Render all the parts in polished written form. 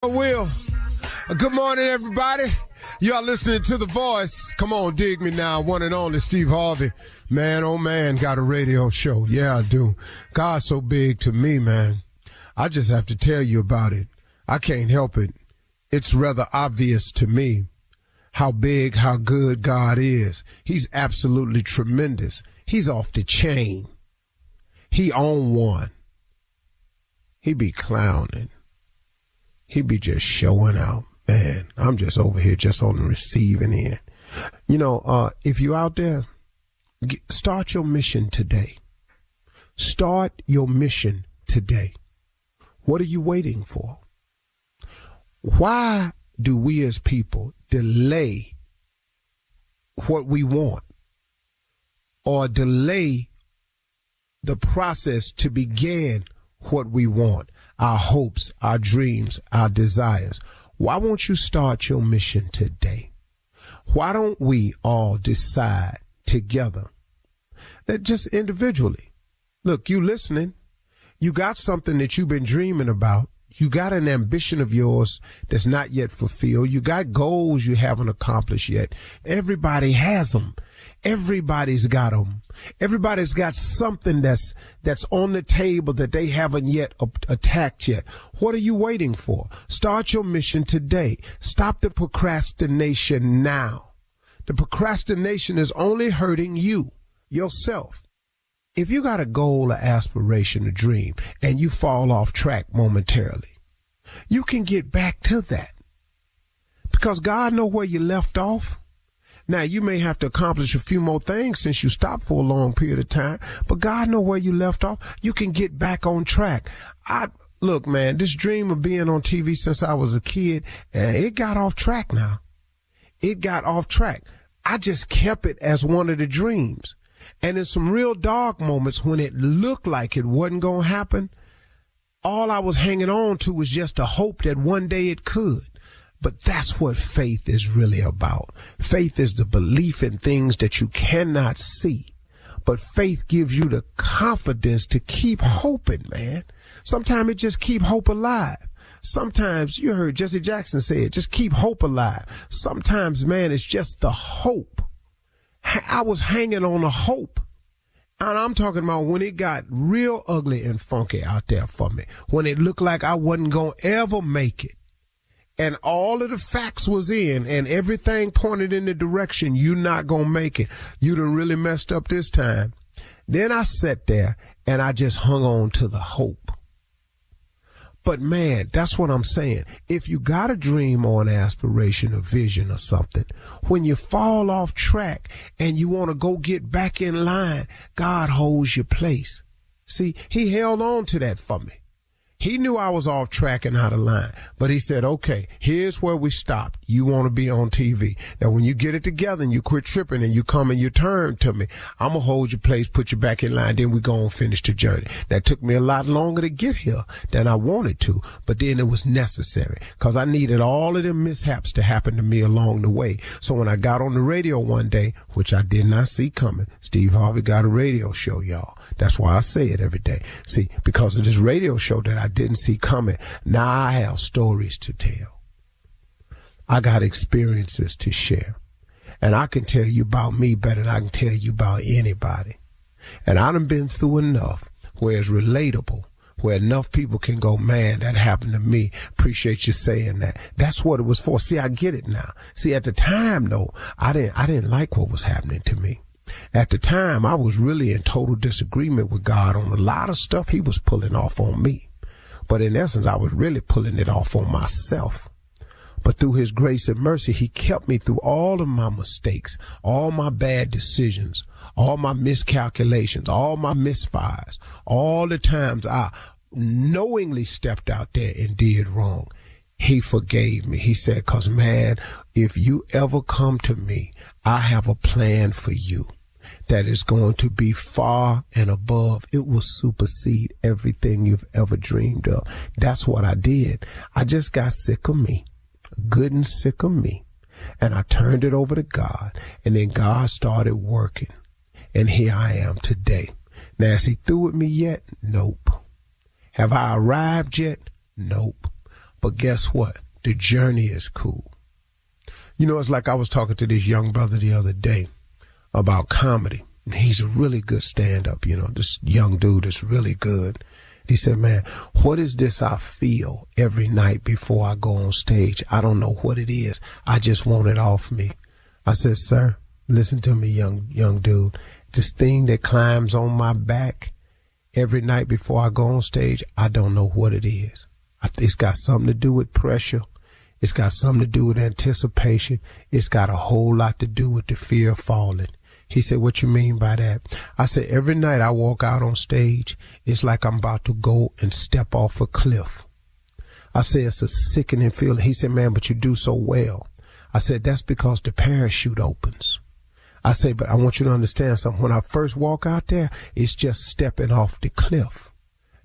Will. Good morning, everybody. You are listening to The Voice. Come on, dig me now. One and only Steve Harvey. Man, oh man, got a radio show. Yeah, I do. God's so big to me, man. I just have to tell you about it. I can't help it. It's rather obvious to me how big, how good God is. He's absolutely tremendous. He's off the chain. He on one. He be clowning. He be just showing out. Man, I'm just over here just on the receiving end. You know, if you out there, start your mission today. Start your mission today. What are you waiting for? Why do we as people delay what we want or delay the process to begin what we want? Our hopes, our dreams, our desires. Why won't you start your mission today? Why don't we all decide together that just individually, look, you listening, you got something that you've been dreaming about. You got an ambition of yours that's not yet fulfilled. You got goals you haven't accomplished yet. Everybody has them. Everybody's got them. Everybody's got something that's on the table that they haven't yet attacked yet. What are you waiting for? Start your mission today. Stop the procrastination now. The procrastination is only hurting you, yourself. If you got a goal, an aspiration, a dream, and you fall off track momentarily, you can get back to that because God knows where you left off. Now, you may have to accomplish a few more things since you stopped for a long period of time, but God knows where you left off. You can get back on track. Look, man, this dream of being on TV since I was a kid, it got off track now. It got off track. I just kept it as one of the dreams. And in some real dark moments when it looked like it wasn't going to happen, all I was hanging on to was just a hope that one day it could. But that's what faith is really about. Faith is the belief in things that you cannot see. But faith gives you the confidence to keep hoping, man. Sometimes it just keep hope alive. Sometimes, you heard Jesse Jackson say it, just keep hope alive. Sometimes, man, it's just the hope. I was hanging on a hope. And I'm talking about when it got real ugly and funky out there for me. When it looked like I wasn't going to ever make it. And all of the facts was in and everything pointed in the direction you're not going to make it. You done really messed up this time. Then I sat there and I just hung on to the hope. But man, that's what I'm saying. If you got a dream or an aspiration, a vision or something, when you fall off track and you want to go get back in line, God holds your place. See, he held on to that for me. He knew I was off track and out of line, but he said, okay, here's where we stopped. You want to be on TV. Now, when you get it together and you quit tripping and you come and you turn to me, I'm going to hold your place, put you back in line, then we go and finish the journey. That took me a lot longer to get here than I wanted to, but then it was necessary because I needed all of them mishaps to happen to me along the way. So when I got on the radio one day, which I did not see coming, Steve Harvey got a radio show, y'all. That's why I say it every day. See, because of this radio show that I didn't see coming. Now I have stories to tell. I got experiences to share. And I can tell you about me better than I can tell you about anybody. And I done been through enough where it's relatable, where enough people can go, man, that happened to me. Appreciate you saying that. That's what it was for. See, I get it now. See, at the time, though, I didn't like what was happening to me. At the time, I was really in total disagreement with God on a lot of stuff he was pulling off on me. But in essence, I was really pulling it off on myself. But through his grace and mercy, he kept me through all of my mistakes, all my bad decisions, all my miscalculations, all my misfires, all the times I knowingly stepped out there and did wrong. He forgave me. He said, 'cause man, if you ever come to me, I have a plan for you that is going to be far and above. It will supersede everything you've ever dreamed of. That's what I did. I just got sick of me, good and sick of me. And I turned it over to God. And then God started working. And here I am today. Now, is he through with me yet? Nope. Have I arrived yet? Nope. But guess what? The journey is cool. You know, it's like I was talking to this young brother the other day about comedy. He's a really good stand-up, you know, this young dude is really good. He said, man, what is this I feel every night before I go on stage? I don't know what it is. I just want it off me. I said, sir, listen to me, young dude. This thing that climbs on my back every night before I go on stage, I don't know what it is. It's got something to do with pressure. It's got something to do with anticipation. It's got a whole lot to do with the fear of falling. He said, what you mean by that? I said, every night I walk out on stage, it's like I'm about to go and step off a cliff. I said, it's a sickening feeling. He said, man, but you do so well. I said, that's because the parachute opens. I said, but I want you to understand something. When I first walk out there, it's just stepping off the cliff.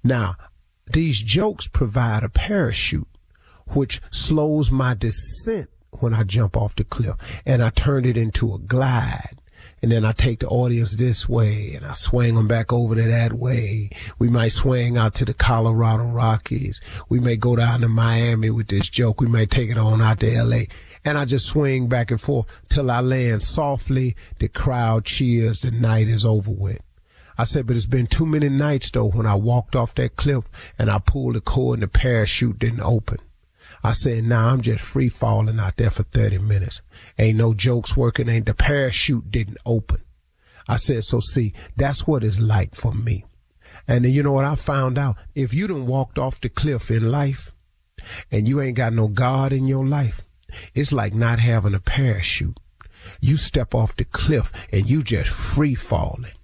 Now, these jokes provide a parachute, which slows my descent when I jump off the cliff. And I turn it into a glide. And then I take the audience this way and I swing them back over to that way. We might swing out to the Colorado Rockies. We may go down to Miami with this joke. We may take it on out to L.A. And I just swing back and forth till I land softly. The crowd cheers. The night is over with. I said, but it's been too many nights, though, when I walked off that cliff and I pulled the cord and the parachute didn't open. I said, I'm just free falling out there for 30 minutes. Ain't no jokes working. Ain't the parachute didn't open. I said, so see, that's what it's like for me. And then you know what I found out? If you done walked off the cliff in life and you ain't got no God in your life, it's like not having a parachute. You step off the cliff and you just free falling.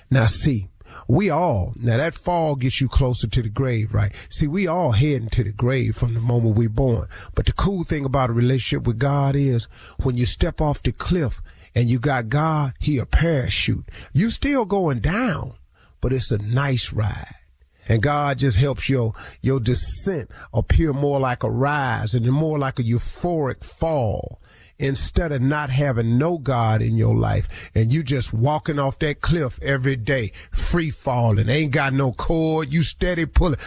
Now see, now that fall gets you closer to the grave, right? See, we all heading to the grave from the moment we're born. But the cool thing about a relationship with God is when you step off the cliff and you got God, he a parachute. You still going down, but it's a nice ride. And God just helps your descent appear more like a rise and more like a euphoric fall. Instead of not having no God in your life and you just walking off that cliff every day, free falling, ain't got no cord, you steady pulling,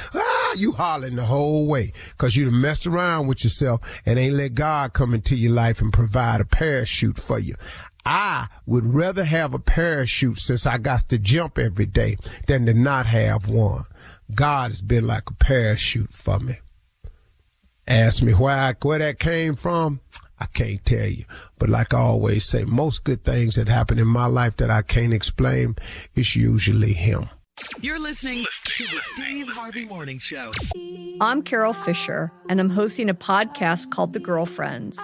you hollering the whole way because you done messed around with yourself and ain't let God come into your life and provide a parachute for you. I would rather have a parachute since I got to jump every day than to not have one. God has been like a parachute for me. Ask me where that came from. I can't tell you. But like I always say, most good things that happen in my life that I can't explain, it's usually him. You're listening to the Steve Harvey Morning Show. I'm Carol Fisher, and I'm hosting a podcast called The Girlfriends.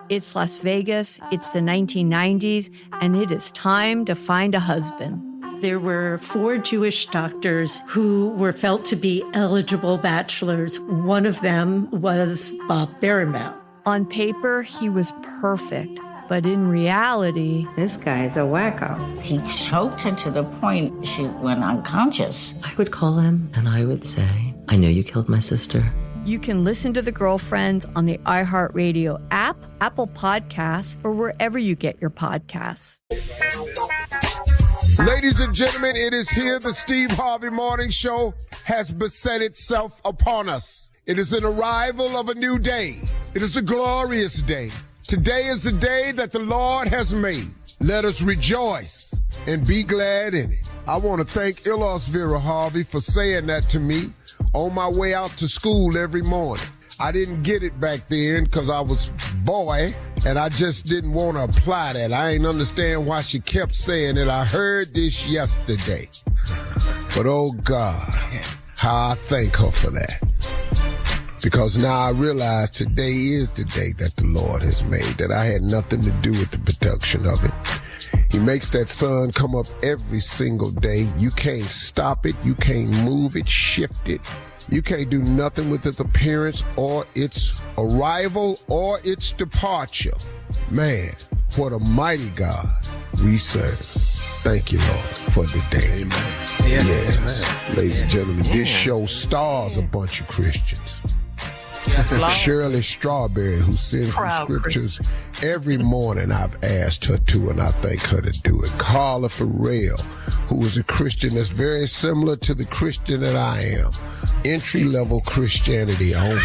It's Las Vegas, it's the 1990s, and it is time to find a husband. There were 4 Jewish doctors who were felt to be eligible bachelors. One of them was Bob Berenbaum. On paper, he was perfect, but in reality... This guy's a wacko. He choked her to the point she went unconscious. I would call him and I would say, I know you killed my sister. You can listen to The Girlfriends on the iHeartRadio app, Apple Podcasts, or wherever you get your podcasts. Ladies and gentlemen, it is here. The Steve Harvey Morning Show has beset itself upon us. It is an arrival of a new day. It is a glorious day. Today is the day that the Lord has made. Let us rejoice and be glad in it. I want to thank Ilos Vera Harvey for saying that to me on my way out to school every morning. I didn't get it back then because I was boy and I just didn't want to apply that. I ain't understand why she kept saying it. I heard this yesterday. But oh God, how I thank her for that. Because now I realize today is the day that the Lord has made, that I had nothing to do with the production of it. He makes that sun come up every single day. You can't stop it. You can't move it, shift it. You can't do nothing with its appearance or its arrival or its departure. Man, what a mighty God we serve. Thank you, Lord, for the day. Amen. Yes. Amen. Ladies and gentlemen, this show stars a bunch of Christians. Shirley Strawberry, who sends me scriptures every morning, I've asked her to, and I thank her to do it. Carla Farrell, who is a Christian that's very similar to the Christian that I am. Entry-level Christianity only.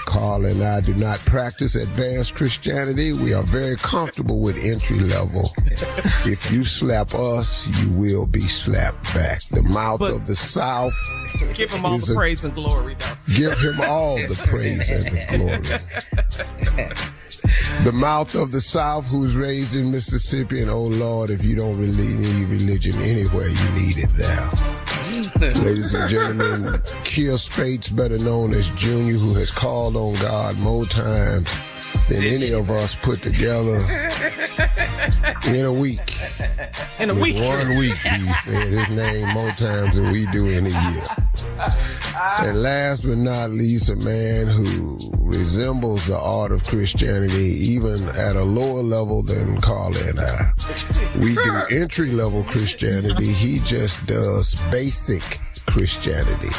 Carl and I do not practice advanced Christianity. We are very comfortable with entry level. If you slap us, you will be slapped back. The mouth of the South. Give him all the praise and glory, though. Give him all the praise and the glory. The mouth of the South, who's raised in Mississippi, and oh Lord, if you don't really need religion anywhere, you need it there. Ladies and gentlemen, Kier Spates, better known as Junior, who has called on God more times than any of us put together in a week. In a week? 1 week, he said his name more times than we do in a year. And last but not least, a man who resembles the art of Christianity even at a lower level than Carla and I. We do entry-level Christianity. He just does basic Christianity.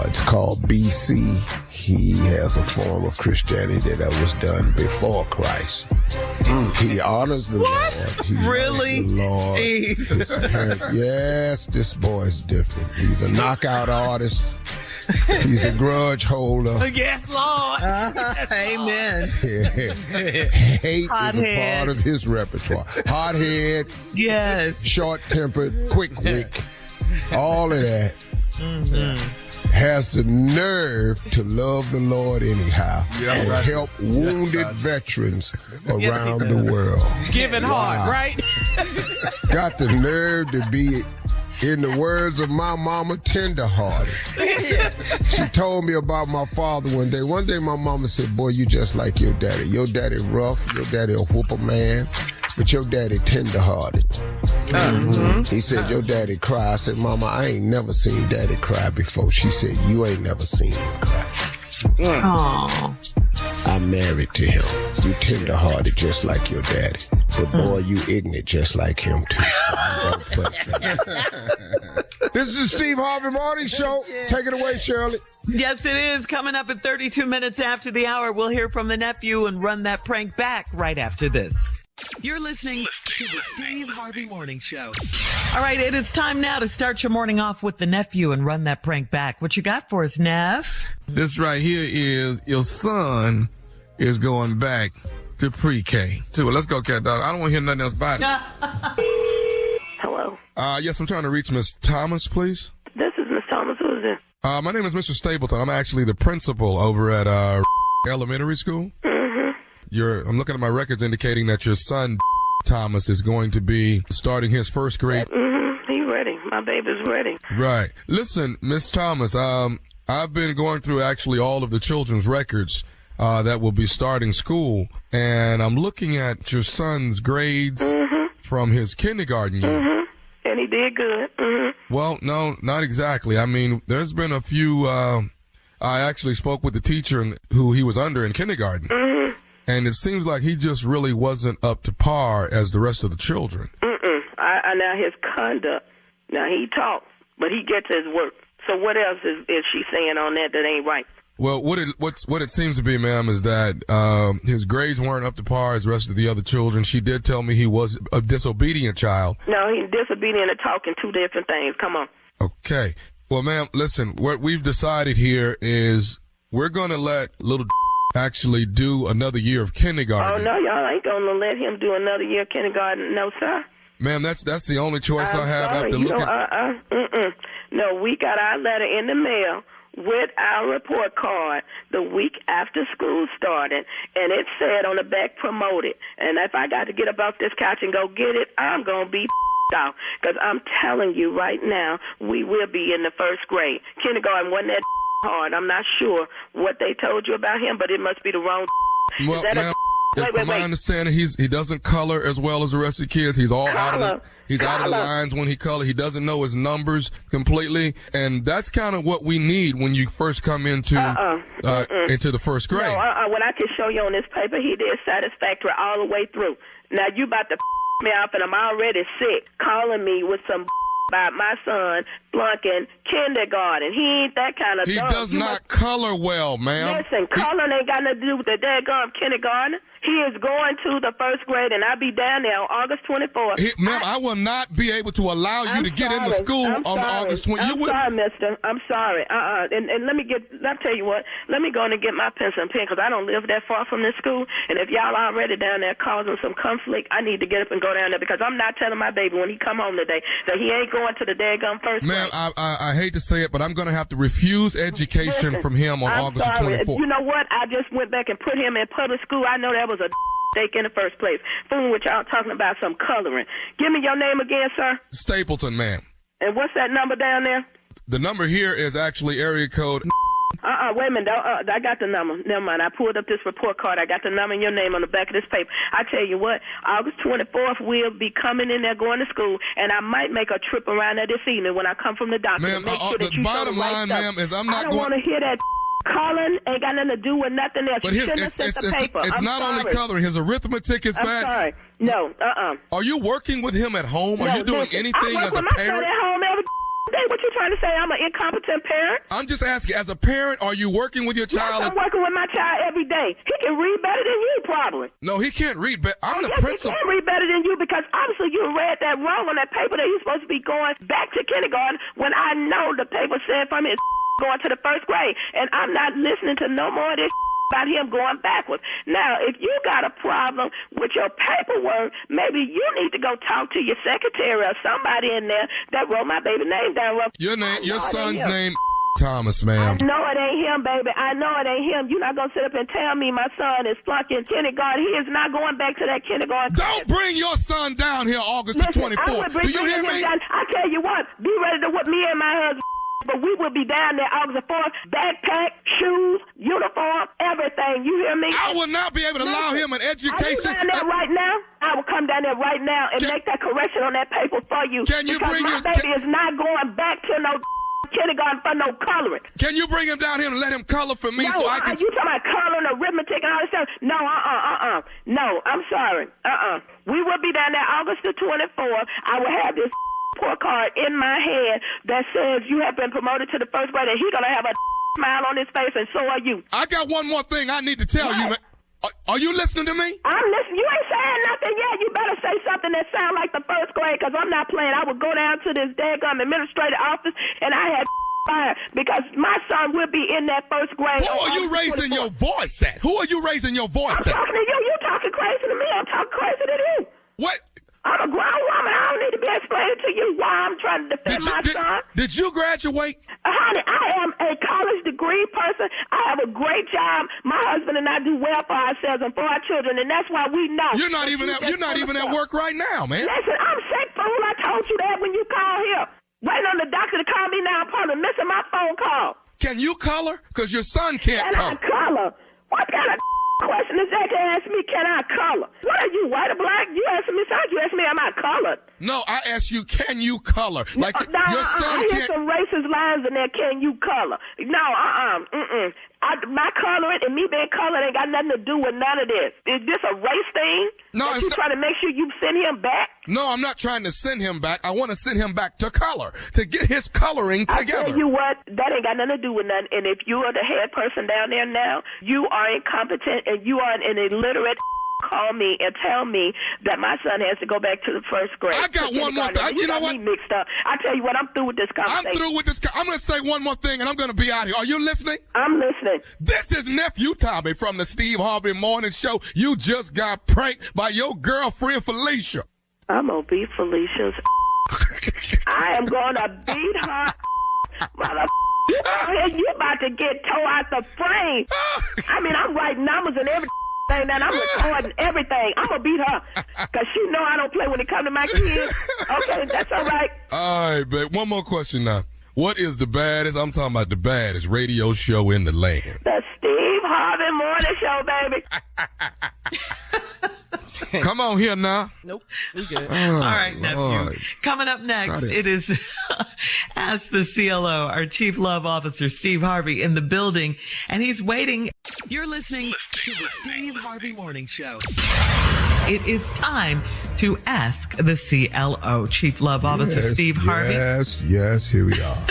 It's called BC. He has a form of Christianity that was done before Christ. He honors the Lord. He really? The Lord. Yes, this boy is different. He's a knockout artist. He's a grudge holder. Yes, Lord. Amen. Hate Hot is a head. part of his repertoire. Hot head. Yes. Short-tempered, quick-wit. All of that. Has the nerve to love the Lord anyhow and help wounded veterans around the world. Giving hard, right? Got the nerve to be, in the words of my mama, tender-hearted. She told me about my father one day. One day my mama said, boy, you just like your daddy. Your daddy rough, your daddy a whooper man, but your daddy tender-hearted. He said, your daddy cry. I said, Mama, I ain't never seen daddy cry before. She said, you ain't never seen him cry. Aww. I'm married to him. You tender-hearted just like your daddy. But boy, you ignorant just like him too. This is the Steve Harvey Morning Show. Take it away, Shirley. Yes, it is. Coming up at 32 minutes after the hour, we'll hear from the nephew and run that prank back right after this. You're listening to the Steve Harvey Morning Show. All right, it is time now to start your morning off with the nephew and run that prank back. What you got for us, Neff? This right here is your son is going back to pre-K. Let's go, cat dog. I don't want to hear nothing else about it. Hello. Yes, I'm trying to reach Miss Thomas, please. This is Miss Thomas. Who is this? My name is Mr. Stapleton. I'm actually the principal over at elementary school. I'm looking at my records indicating that your son, Thomas, is going to be starting his first grade. He's ready. My baby's ready. Right. Listen, Miss Thomas, I've been going through actually all of the children's records that will be starting school, and I'm looking at your son's grades from his kindergarten year. And he did good. Well, no, not exactly. I mean, there's been a few, I actually spoke with the teacher who he was under in kindergarten. And it seems like he just really wasn't up to par as the rest of the children. Now his conduct, now he talks, but he gets his work. So what else is she saying on that ain't right? Well, what it seems to be, ma'am, is that his grades weren't up to par as the rest of the other children. She did tell me he was a disobedient child. No, he's disobedient and talking two different things. Come on. Okay. Well, ma'am, listen, what we've decided here is we're going to let little actually do another year of kindergarten. Oh, no, y'all ain't going to let him do another year of kindergarten. No, sir. Ma'am, that's the only choice I have after looking. No, we got our letter in the mail with our report card the week after school started, and it said on the back, promoted. And if I got to get up off this couch and go get it, I'm going to be out, because I'm telling you right now, we will be in the first grade. Kindergarten wasn't that hard. I'm not sure what they told you about him, but it must be the wrong. Well, ma'am, from my understanding, he doesn't color as well as the rest of the kids. He's all out of the lines when he colors. He doesn't know his numbers completely, and that's kind of what we need when you first come into the first grade. No, what I can show you on this paper, he did satisfactory all the way through. Now you about to me off, and I'm already sick, calling me with some about my son flunking kindergarten. He ain't that kind of He dog. does not color well, ma'am. Listen, coloring ain't got nothing to do with the daggone kindergarten. He is going to the first grade, and I'll be down there on August 24th. Ma'am, I will not be able to allow you to get into school on August 20th. I'm sorry, mister. I'm sorry. And I'll tell you what, let me go in and get my pencil and pen, because I don't live that far from this school, and if y'all already down there causing some conflict, I need to get up and go down there, because I'm not telling my baby when he come home today that he ain't going to the daggone first grade. Ma'am, I hate to say it, but I'm going to have to refuse education from him on August 24th. You know what? I just went back and put him in public school. I know that was a mistake in the first place. Fooling with y'all talking about some coloring. Give me your name again, sir. Stapleton, ma'am. And what's that number down there? The number here is actually area code. Wait a minute. I got the number. Never mind. I pulled up this report card. I got the number and your name on the back of this paper. I tell you what, August 24th, we'll be coming in there going to school, and I might make a trip around there this evening when I come from the doctor. Ma'am, the bottom line, ma'am, is I'm not going. I don't want to hear that. Coloring ain't got nothing to do with nothing else. But it's not only coloring. His arithmetic is bad. I'm sorry. No, Are you working with him at home? No, are you doing anything as a parent? I work with my son at home every day. What you trying to say? I'm an incompetent parent? I'm just asking, as a parent, are you working with your child? Yes, I'm working with my child every day. He can read better than you, probably. No, he can't read better. I'm the principal. He can read better than you, because obviously you read that wrong on that paper that he's supposed to be going back to kindergarten, when I know the paper said from his going to the first grade, and I'm not listening to no more of this about him going backwards. Now, if you got a problem with your paperwork, maybe you need to go talk to your secretary or somebody in there that wrote my baby name down. Your son's name, Thomas, ma'am. I know it ain't him, baby. I know it ain't him. You're not going to sit up and tell me my son is flunking kindergarten. He is not going back to that kindergarten. Don't bring your son down here August the 24th. Do you hear me? I tell you what, be ready to whip me and my husband. But we will be down there August 4th, backpack, shoes, uniform, everything. You hear me? I will not be able to allow him an education. Are you down there right now? I will come down there right now and make that correction on that paper for you. Can you bring my baby is not going back to no kindergarten for no coloring. Can you bring him down here and let him color for me so I can... You talking about coloring, arithmetic, and all this stuff? No, No, I'm sorry. We will be down there August the 24th. I will have this report card in my hand that says you have been promoted to the first grade, and he's going to have a smile on his face, and so are you. I got one more thing I need to tell you, man. Are you listening to me? I'm listening. You ain't saying nothing yet. You better say something that sounds like the first grade, because I'm not playing. I would go down to this daggum administrative office, and I had fired, because my son will be in that first grade. Who are you raising your voice at? Who are you raising your voice at? I'm talking to you. You talking crazy to me. I'm talking crazy to you. What? I'm a grown woman. I don't need to be explaining to you why I'm trying to defend my son. Did you graduate? Honey, I am a college degree person. I have a great job. My husband and I do well for ourselves and for our children, and that's why we know. You're not even at work right now, man. Listen, I'm sick, fool. I told you that when you called here. Waiting on the doctor to call me now. I'm probably missing my phone call. Can you color? Because your son can't color. Can I color? What kind of question is that to ask me, can I color? What are you, white or black? You asking me, you ask me, am I colored? No, I asked you, can you color? Like, your son I can't... hear some racist lines in there, can you color? No, my coloring and me being colored ain't got nothing to do with none of this. Is this a race thing? No, you trying to make sure you send him back? No, I'm not trying to send him back. I want to send him back to color, to get his coloring together. I tell you what, that ain't got nothing to do with nothing. And if you are the head person down there now, you are incompetent and you are an illiterate. Call me and tell me that my son has to go back to the first grade. I got one more thing. You know what? Me mixed up. I tell you what, I'm through with this conversation. I'm through with this. I'm going to say one more thing, and I'm going to be out here. Are you listening? I'm listening. This is Nephew Tommy from the Steve Harvey Morning Show. You just got pranked by your girlfriend, Felicia. I'm going to beat Felicia's I am going to beat her mother. You about to get tore out the frame. I mean, I'm writing numbers and everything. And I'm recording everything. I'm going to beat her because she know I don't play when it comes to my kids. Okay, that's all right. All right, babe. One more question now. What is the baddest, I'm talking about the baddest radio show in the land? The Steve Harvey Morning Show, baby. Come on here now. Nope, we good. All right, Nephew. Coming up next, it is Ask the CLO, our Chief Love Officer, Steve Harvey, in the building, and he's waiting. You're listening to the Steve Harvey Morning Show. It is time to ask the CLO, Chief Love Officer, Steve Harvey. Yes, here we are.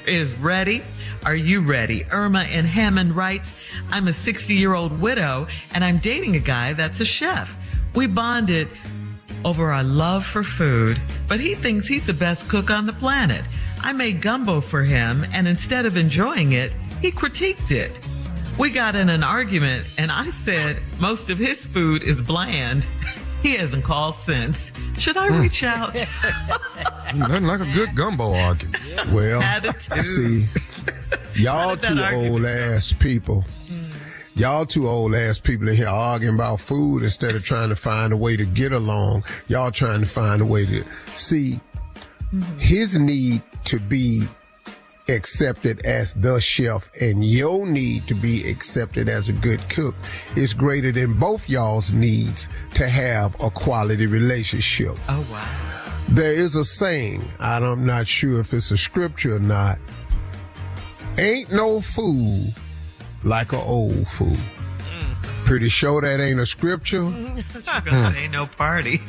Is ready. Are you ready? Irma in Hammond writes, I'm a 60-year-old widow, and I'm dating a guy that's a chef. We bonded over our love for food, but he thinks he's the best cook on the planet. I made gumbo for him, and instead of enjoying it, he critiqued it. We got in an argument, and I said most of his food is bland. He hasn't called since. Should I reach out? Nothing like a good gumbo argument. Well, see, y'all two old ass people. Y'all two old ass people in here arguing about food instead of trying to find a way to get along. Y'all trying to find a way to see his need to be accepted as the chef and your need to be accepted as a good cook is greater than both y'all's needs to have a quality relationship. Oh, wow. There is a saying, I'm not sure if it's a scripture or not. Ain't no food like an old food. Pretty sure that ain't a scripture. Ain't no party.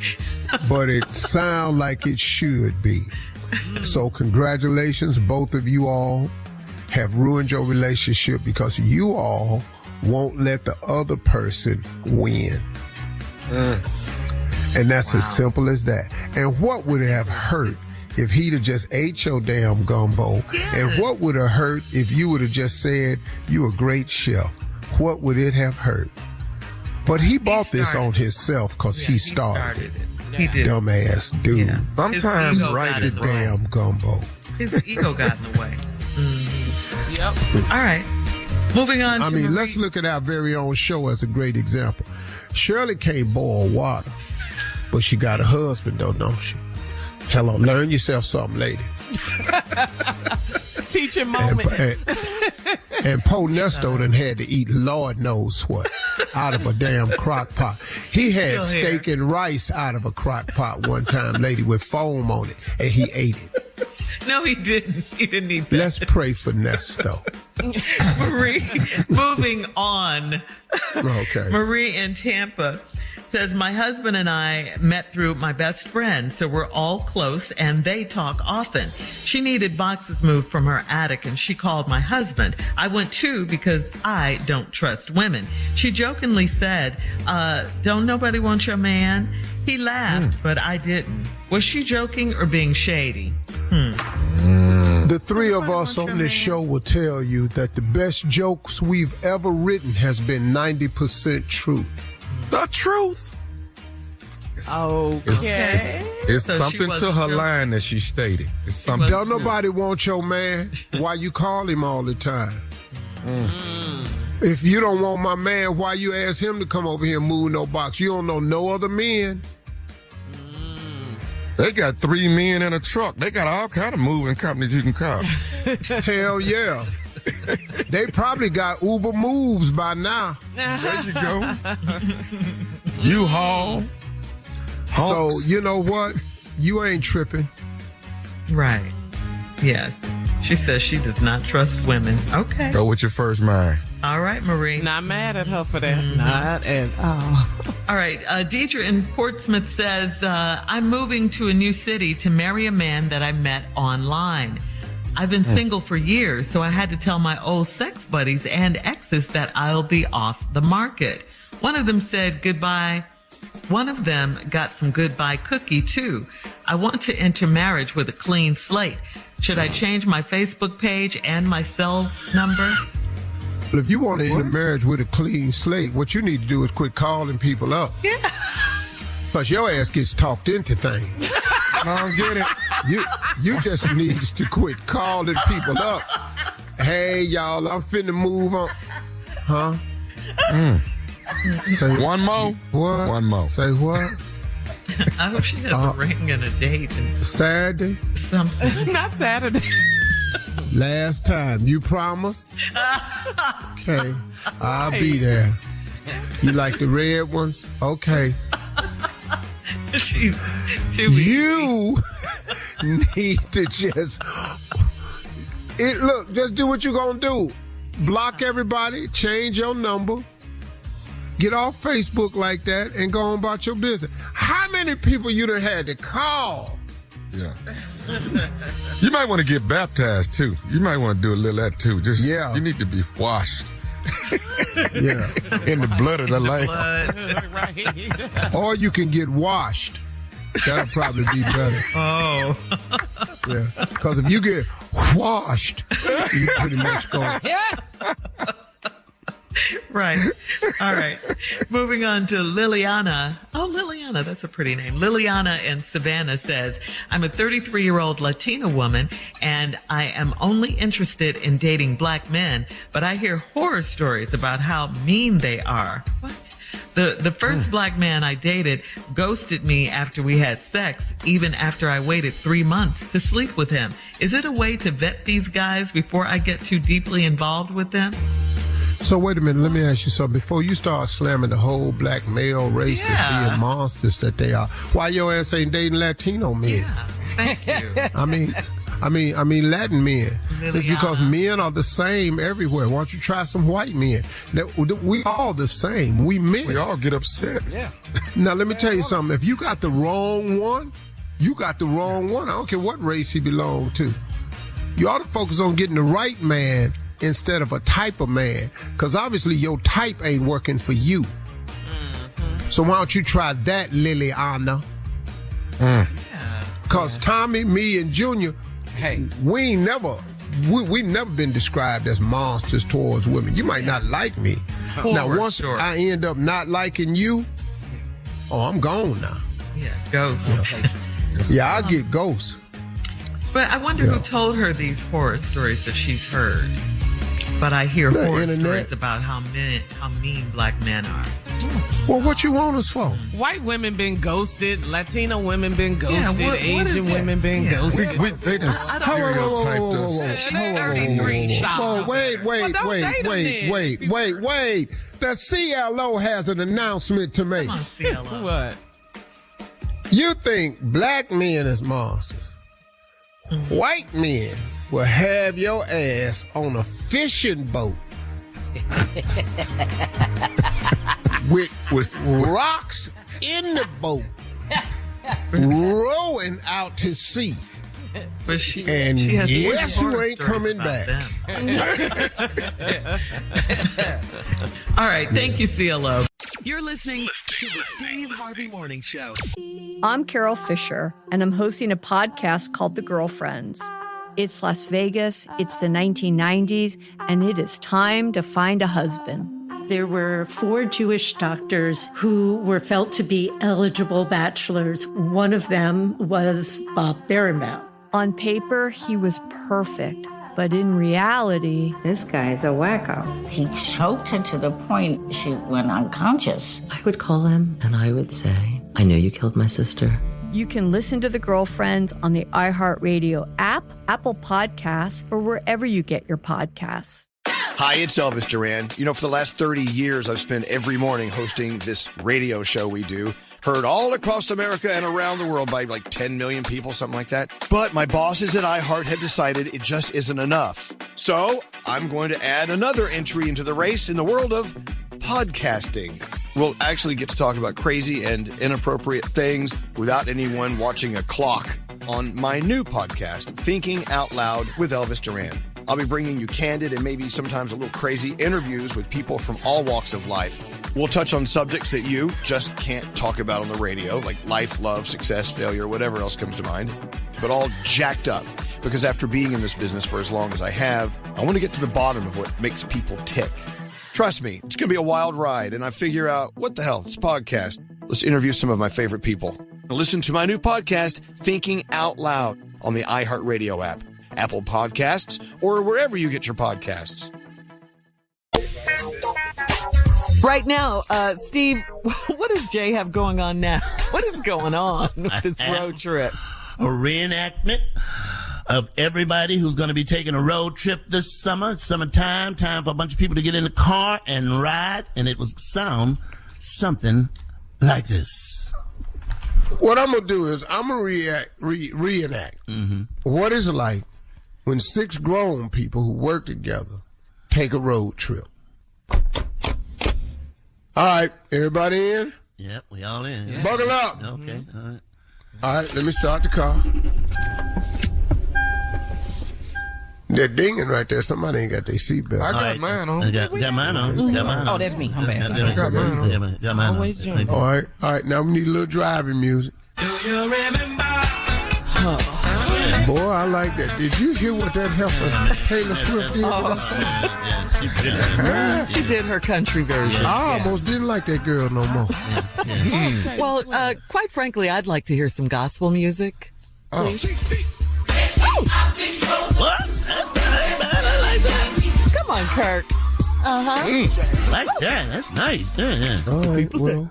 But it sounds like it should be. So congratulations, both of you all have ruined your relationship because you all won't let the other person win. And that's as simple as that. And what would it have hurt if he'd have just ate your damn gumbo? Yes. And what would have hurt if you would have just said, you a great chef? What would it have hurt? But he bought this on himself because he started it. He did. Dumbass dude. Yeah. Sometimes write the damn gumbo. His ego got in the way. Yep. All right. Moving on. Let's look at our very own show as a great example. Shirley can't boil water, but she got a husband, though, don't she? Hello, learn yourself something, lady. Teaching moment. And Po Nesto done had to eat Lord knows what out of a damn crock pot. He had steak and rice out of a crock pot one time, lady, with foam on it, and he ate it. No, he didn't. He didn't eat that. Let's pray for Nesto. Marie, moving on. Okay. Marie in Tampa says, my husband and I met through my best friend, so we're all close and they talk often. She needed boxes moved from her attic and she called my husband. I went too because I don't trust women. She jokingly said, don't nobody want your man? He laughed, but I didn't. Was she joking or being shady? The three of us on this show will tell you that the best jokes we've ever written has been 90% truth. The truth. Okay. It's so something to her line that she stated. It's something. Don't nobody want your man. Why you call him all the time? If you don't want my man, why you ask him to come over here and move no box? You don't know no other men. They got 3 men in a truck. They got all kind of moving companies you can call. Hell yeah. They probably got Uber Moves by now. There you go. U-Haul. So, you know what? You ain't tripping. Right. Yes. She says she does not trust women. Okay. Go with your first mind. All right, Marie. Not mad at her for that. Not at all. All right. Deidre in Portsmouth says, I'm moving to a new city to marry a man that I met online. I've been single for years, so I had to tell my old sex buddies and exes that I'll be off the market. One of them said goodbye. One of them got some goodbye cookie, too. I want to enter marriage with a clean slate. Should I change my Facebook page and my cell number? Well, if you want to enter marriage with a clean slate, what you need to do is quit calling people up. Yeah. Because your ass gets talked into things. I don't get it. You just need to quit calling people up. Hey, y'all, I'm finna move on. Huh? Say one more. What? One more. Say what? I hope she has a ring and a date. And Saturday? Something. Not Saturday. Last time. You promise? Okay. I'll be there. You like the red ones? Okay. She's too easy. need to just just do what you're gonna do. Block everybody, change your number, get off Facebook like that, and go on about your business. How many people you done had to call? Yeah. You might want to get baptized too. You might want to do a little of that too. You need to be washed. Yeah. In the blood of the Lamb. Right. Or you can get washed. That'll probably be better. Oh. Yeah. Because if you get washed, you pretty much go. Right. All right. Moving on to Liliana. Oh, Liliana, that's a pretty name. Liliana in Savannah says, I'm a 33-year-old Latina woman, and I am only interested in dating black men, but I hear horror stories about how mean they are. What? The first black man I dated ghosted me after we had sex, even after I waited 3 months to sleep with him. Is it a way to vet these guys before I get too deeply involved with them? So wait a minute, let me ask you something. Before you start slamming the whole black male race as being monsters that they are, why your ass ain't dating Latino men? Yeah, thank you. I mean Latin men. Liliana. It's because men are the same everywhere. Why don't you try some white men? We all the same. We men. We all get upset. Yeah. Now let me tell you something. If you got the wrong one, you got the wrong one. I don't care what race he belonged to. You ought to focus on getting the right man instead of a type of man, because obviously your type ain't working for you. Mm-hmm. So why don't you try that, Liliana? Because Tommy, me, and Junior, we never been described as monsters towards women. You might not like me. Now, once I end up not liking you, I'm gone now. Yeah, ghosts. Yeah, I'll get ghosts. But I wonder who told her these horror stories that she's heard. But I hear horror stories about how mean black men are. Well, what you want us for? White women been ghosted. Latino women been ghosted. Asian women been ghosted. They done stereotyped us. Wait. The CLO has an announcement to make. Come on, CLO. What? You think black men is monsters. White men will have your ass on a fishing boat with rocks in the boat, rowing out to sea. But she yes, you ain't coming back. All right, thank you, CLO. You're listening to the Steve Harvey Morning Show. I'm Carol Fisher, and I'm hosting a podcast called The Girlfriends. It's Las Vegas, it's the 1990s, and it is time to find a husband. There were 4 Jewish doctors who were felt to be eligible bachelors. One of them was Bob Berenbaum. On paper, he was perfect, but in reality... This guy's a wacko. He choked her to the point she went unconscious. I would call him and I would say, I know you killed my sister. You can listen to The Girlfriends on the iHeartRadio app, Apple Podcasts, or wherever you get your podcasts. Hi, it's Elvis Duran. You know, for the last 30 years, I've spent every morning hosting this radio show we do, heard all across America and around the world by like 10 million people, something like that. But my bosses at iHeart had decided it just isn't enough. So I'm going to add another entry into the race in the world of podcasting. We'll actually get to talk about crazy and inappropriate things without anyone watching a clock on my new podcast, Thinking Out Loud with Elvis Duran. I'll be bringing you candid and maybe sometimes a little crazy interviews with people from all walks of life. We'll touch on subjects that you just can't talk about on the radio, like life, love, success, failure, whatever else comes to mind, but all jacked up. Because after being in this business for as long as I have, I want to get to the bottom of what makes people tick. Trust me, it's going to be a wild ride, and I figure out, what the hell, it's a podcast. Let's interview some of my favorite people. Listen to my new podcast, Thinking Out Loud, on the iHeartRadio app, Apple Podcasts, or wherever you get your podcasts. Right now, Steve, what does Jay have going on now? What is going on with this road trip? A reenactment of everybody who's going to be taking a road trip this summer. It's summertime, time for a bunch of people to get in the car and ride, and it will sound something like this. What I'm gonna do is I'm gonna reenact what it's like when 6 grown people who work together take a road trip. All right, everybody in? Yep, we all in. Yeah. Buckle up. Okay, all right. All right, let me start the car. They're dinging right there. Somebody ain't got their seatbelt. I got mine on. Got mine on. Got mine on. Oh, that's me. I'm bad. I got mine on. Got mine on. All right. Now we need a little driving music. Do you remember? Boy, I like that. Did you hear what that heifer Taylor Swift did? She did her country version. I almost didn't like that girl no more. Well, quite frankly, I'd like to hear some gospel music. What? That's bad. I like that. Come on, Kirk. Like that. That's nice. Yeah. All right, well.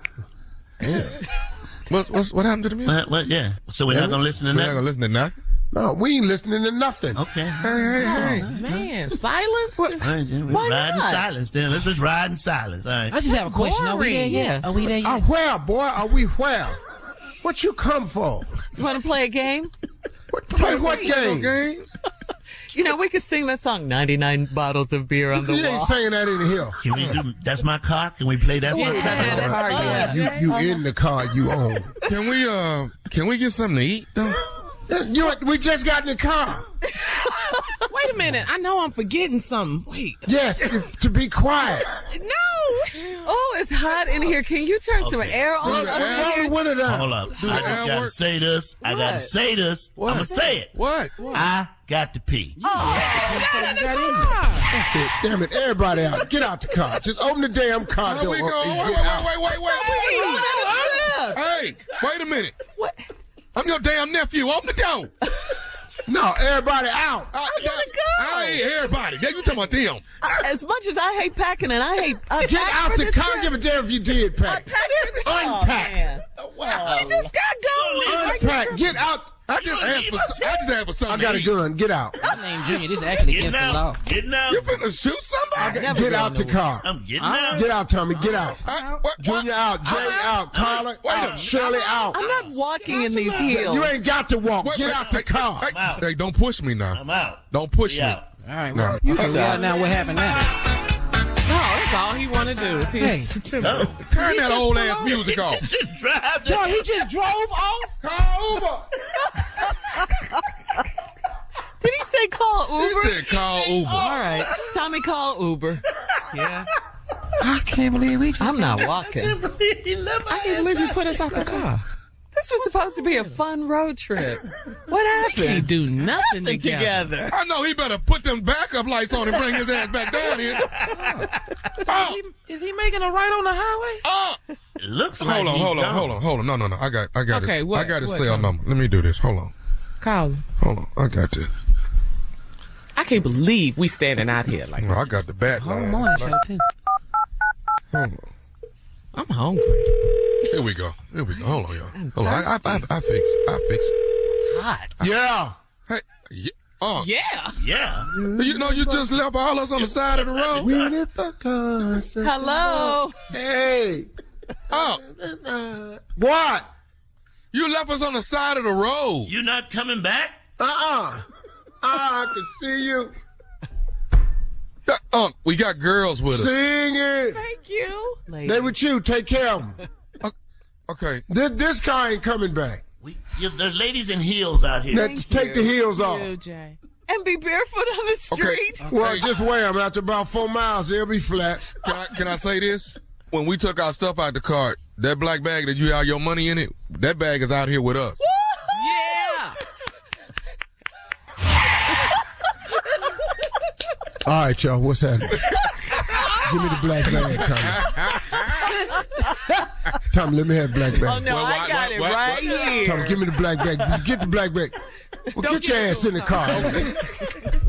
What happened to the music? What? Yeah. So we're not gonna listen to We're nothing. not gonna listen to nothing. No, we ain't listening to nothing. Okay. Hey. Man, silence? All right, then we're riding in silence. Then let's just ride in silence. All right. I just have a question. Are we there yet? Are we there yet? Where, boy? Are we where? What you come for? You want to play a game? Play what games? You know, we could sing that song, 99 bottles of beer on the You wall. ain't saying that in the hill. Can we do That's My Car? Can we play That's My Car? You in the car you own. Can we get something to eat though? We just got in the car. Wait a minute. I know I'm forgetting something. Wait. Yes, to be quiet. No. Oh, it's hot in here. Can you turn some air on? Hold up. I just gotta say this. I gotta say this. I'm gonna say it. What? I got to pee. That's it. Damn it. Everybody out. Get out the car. Just open the damn car door. Wait. Hey, wait a minute. What? I'm your damn nephew. Open the door. No, everybody out. I'm gonna go. I ain't everybody. Yeah, you talking about them. As much as I hate packing and I hate get out the car. Give a damn if you did pack. Unpack. We just got going. Unpack. Get out. I just asked for something. I got a gun. Get out. My name Junior. This is actually against the law. Getting out. You finna shoot somebody? Get out the car. I'm getting out. Get out, Tommy. Get out. Junior out. Jay out. Carla out. Shirley out. I'm not walking in these heels. You ain't got to walk. Get out the car. Hey, don't push me now. I'm out. Don't push me. All right. Well, we out now. What happened now? No, that's all he want to do is turn that old ass music off. He just drove off. Call Uber. Did he say call Uber? He said call Uber. All right. Tommy, call Uber. Yeah. I can't believe I'm not walking. I can't believe you put us out the car. This was supposed to be a fun road trip. What happened? We can't do nothing together. I know he better put them backup lights on and bring his ass back down here. Is he making a right on the highway? It looks like Hold on. No. I got okay, it. what? I got his cell number. Let me do this. Hold on. Call him. Hold on. I got this. I can't believe we standing out here like I got the bat line. Morning show too. Hold on. I'm hungry. Here we go. Hold on, y'all. Hold on. I fix. Hot. Yeah. Hey. Yeah. Yeah. You know, you just left all us on the side of the road. Hello. Hey. What? You left us on the side of the road. You not coming back? I can see you. We got girls with us. Sing it. Thank you. They with you. Take care of them. Okay. This car ain't coming back. There's ladies in heels out here. Let's take the heels off. Jay. And be barefoot on the street. Okay. Well, just wear them. After about 4 miles, they'll be flats. Can I say this? When we took our stuff out the cart, that black bag that you had your money in it, that bag is out here with us. Yeah. All right, y'all. What's happening? Give me the black bag, Tommy. Tommy, let me have the black bag. Oh, no, I got it right here. Tommy, give me the black bag. Get the black bag. Well, get your ass in the car.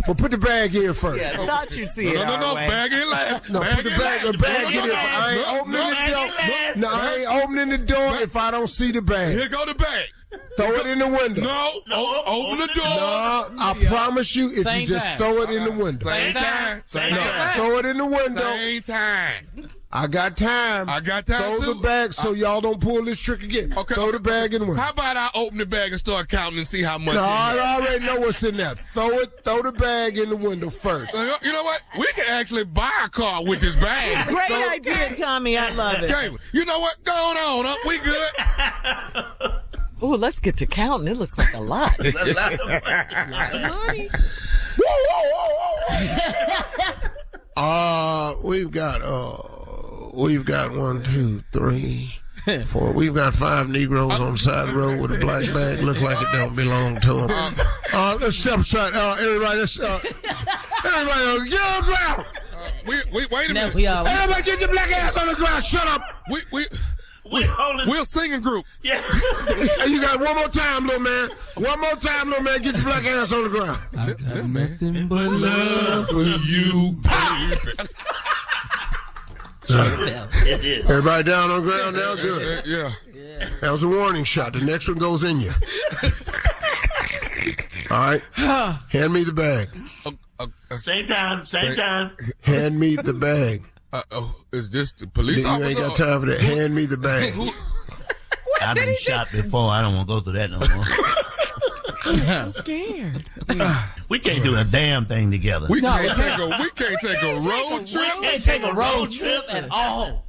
Well, put the bag here first. Yeah, I thought you'd see it. No, bag in last. No, put the bag in here. I ain't opening the door. No, I ain't opening the door if I don't see the bag. Here go the bag. Throw it in the window. No, open the door. No, I promise you, if you just throw it in the window. Same time. Throw it in the window. Same time. I got time. Throw too. the bag so y'all don't pull this trick again. Okay. Throw the bag in the window. How about I open the bag and start counting and see how much? No, I already know what's in there. Throw the bag in the window first. You know what? We can actually buy a car with this bag. Great idea, Tommy. I love it. Okay, you know what? Go on up. We good. Oh, let's get to counting. It looks like a lot. It's a lot of money. We've got 1, 2, 3, 4. We've got 5 Negroes on the side of the road with a black bag. Look like it don't belong to them. Let's step aside. Everybody, everybody, get on the ground. Wait a minute. Everybody, get your black ass on the ground. Shut up. We're a singing group. Yeah. Hey, you got one more time, little man. One more time, little man. Get your black ass on the ground. I got nothing but love for you. Everybody down on the ground now? Good. Yeah. That was a warning shot. The next one goes in you. All right. Hand me the bag. Same time. Hand me the bag. Is this the police officer? You ain't got time for that. Hand me the bag. I've been shot before. I don't want to go through that no more. I'm so scared. We can't do a damn thing together. We can't take a road trip. We can't take a road trip at all.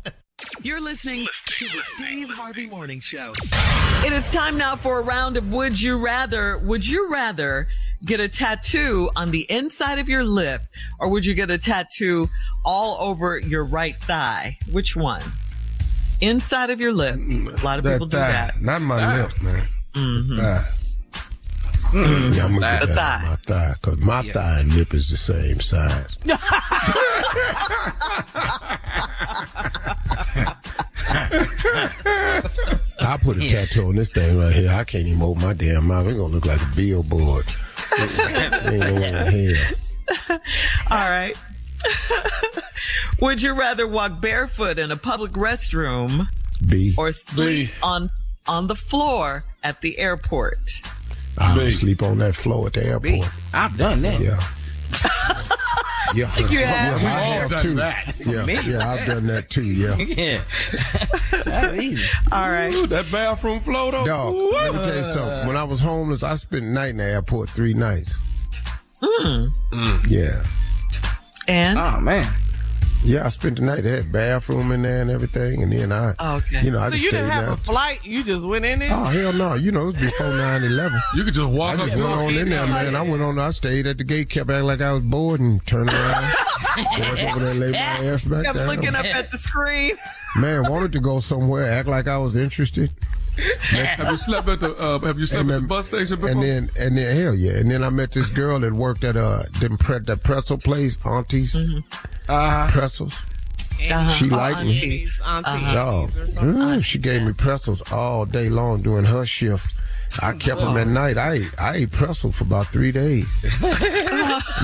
You're listening to the Steve Harvey Morning Show. It is time now for a round of Would You Rather. Would you rather get a tattoo on the inside of your lip, or would you get a tattoo all over your right thigh? Which one? Inside of your lip. A lot of people do that. Not my lip, man. Mm-hmm. Yeah, I'm gonna get that on my thigh, because my thigh and lip is the same size. I put a tattoo on this thing right here. I can't even open my damn mouth. It's gonna look like a billboard. Ain't no one in here. All right. Would you rather walk barefoot in a public restroom or sleep on the floor at the airport? I'll sleep on that floor at the airport. I've done that. Yeah. Yeah, I think you have. I have too. Yeah, I've done that too. Yeah. Yeah. That's easy. All right. Ooh, that bathroom floor though. Dog, let me tell you something. When I was homeless, I spent the night in the airport 3 nights. Yeah. And? Oh man. Yeah, I spent the night. They had bathroom in there and everything, and then I So just you stayed didn't have there. a flight? You just went in there? Oh hell no! You know it was before 9/11. You could just walk up I just went on in there, man. I went on. I stayed at the gate, kept acting like I was bored, and turned around, walked over there, and laid my ass back Kept down. looking up at the screen. Man, wanted to go somewhere, act like I was interested. Have you slept at the bus station before? And then hell yeah. And then I met this girl that worked at the pretzel place, Auntie's pretzels. She liked me. Dog. She gave me pretzels all day long during her shift. I kept them at night. I ate pretzels for about 3 days.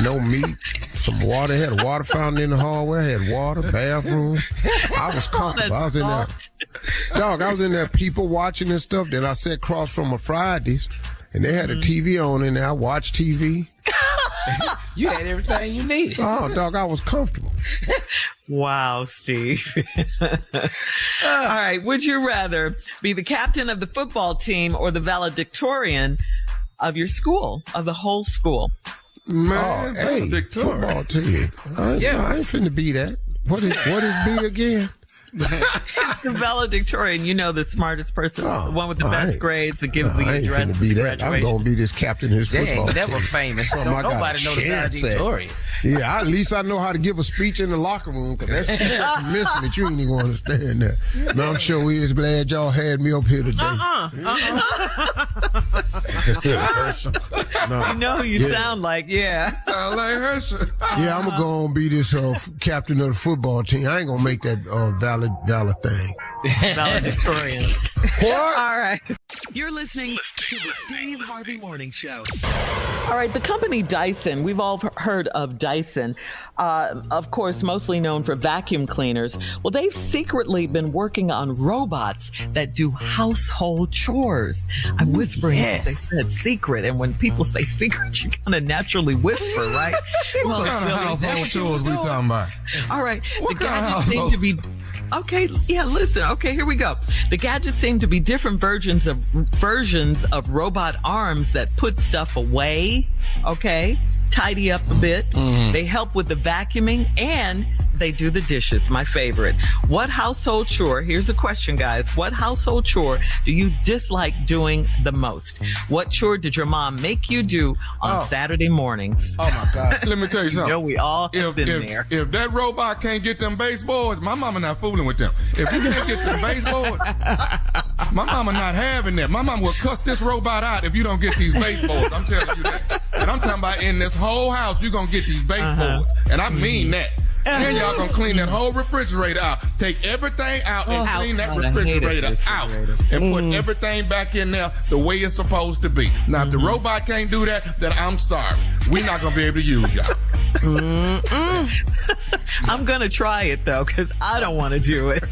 No meat, some water. Had a water fountain in the hallway. Had water, bathroom. I was comfortable. I was in there. Dog, I was in there people watching and stuff. Then I sat across from a Fridays, and they had a TV on in there. I watched TV. You had everything you needed. Oh, dog, I was comfortable. Wow, Steve. All right. Would you rather be the captain of the football team or the valedictorian of your school, of the whole school? Man, football team. I ain't finna be that. What is B again? It's the valedictorian, the smartest person, the one with the best grades that gives the address. I ain't finna be that. I'm gonna be this captain of his football team. They ain't never famous. Nobody know the valedictorian. Yeah, at least I know how to give a speech in the locker room, because that speech I missing it. You ain't even gonna understand that. Man, I'm sure we is glad y'all had me up here today. You sound like, Sound like Herschel. Yeah, I'm gonna go on be this captain of the football team. I ain't gonna make that valid thing. Valedictorian. What? All right. You're listening to the Steve Harvey Morning Show. All right, the company Dyson, we've all heard of Dyson, of course, mostly known for vacuum cleaners. Well, they've secretly been working on robots that do household chores. I'm whispering because they said secret, and when people say secret, you kind of naturally whisper, right? What kind of household chores we talking about? All right, what the kind gadgets seem to be... Okay, yeah, listen. Okay, here we go. The gadgets seem to be different versions of robot arms that put stuff away, okay, tidy up a bit. Mm-hmm. They help with the vacuuming, and they do the dishes, my favorite. What household chore, here's a question, guys. What household chore do you dislike doing the most? What chore did your mom make you do on Saturday mornings? Oh, my God. Let me tell you something. You know, we all have been there. If that robot can't get them baseboards, my mama not fooling with them. If you can't get them baseboards, my mama not having that. My mama will cuss this robot out if you don't get these baseboards. I'm telling you that. And I'm talking about in this whole house, you're going to get these baseboards. And I mean that. And y'all gonna clean that whole refrigerator out. Take everything out and clean that refrigerator out. And put everything back in there the way it's supposed to be. Now, if the robot can't do that, then I'm sorry. We're not gonna be able to use y'all. I'm gonna try it though, because I don't want to do it.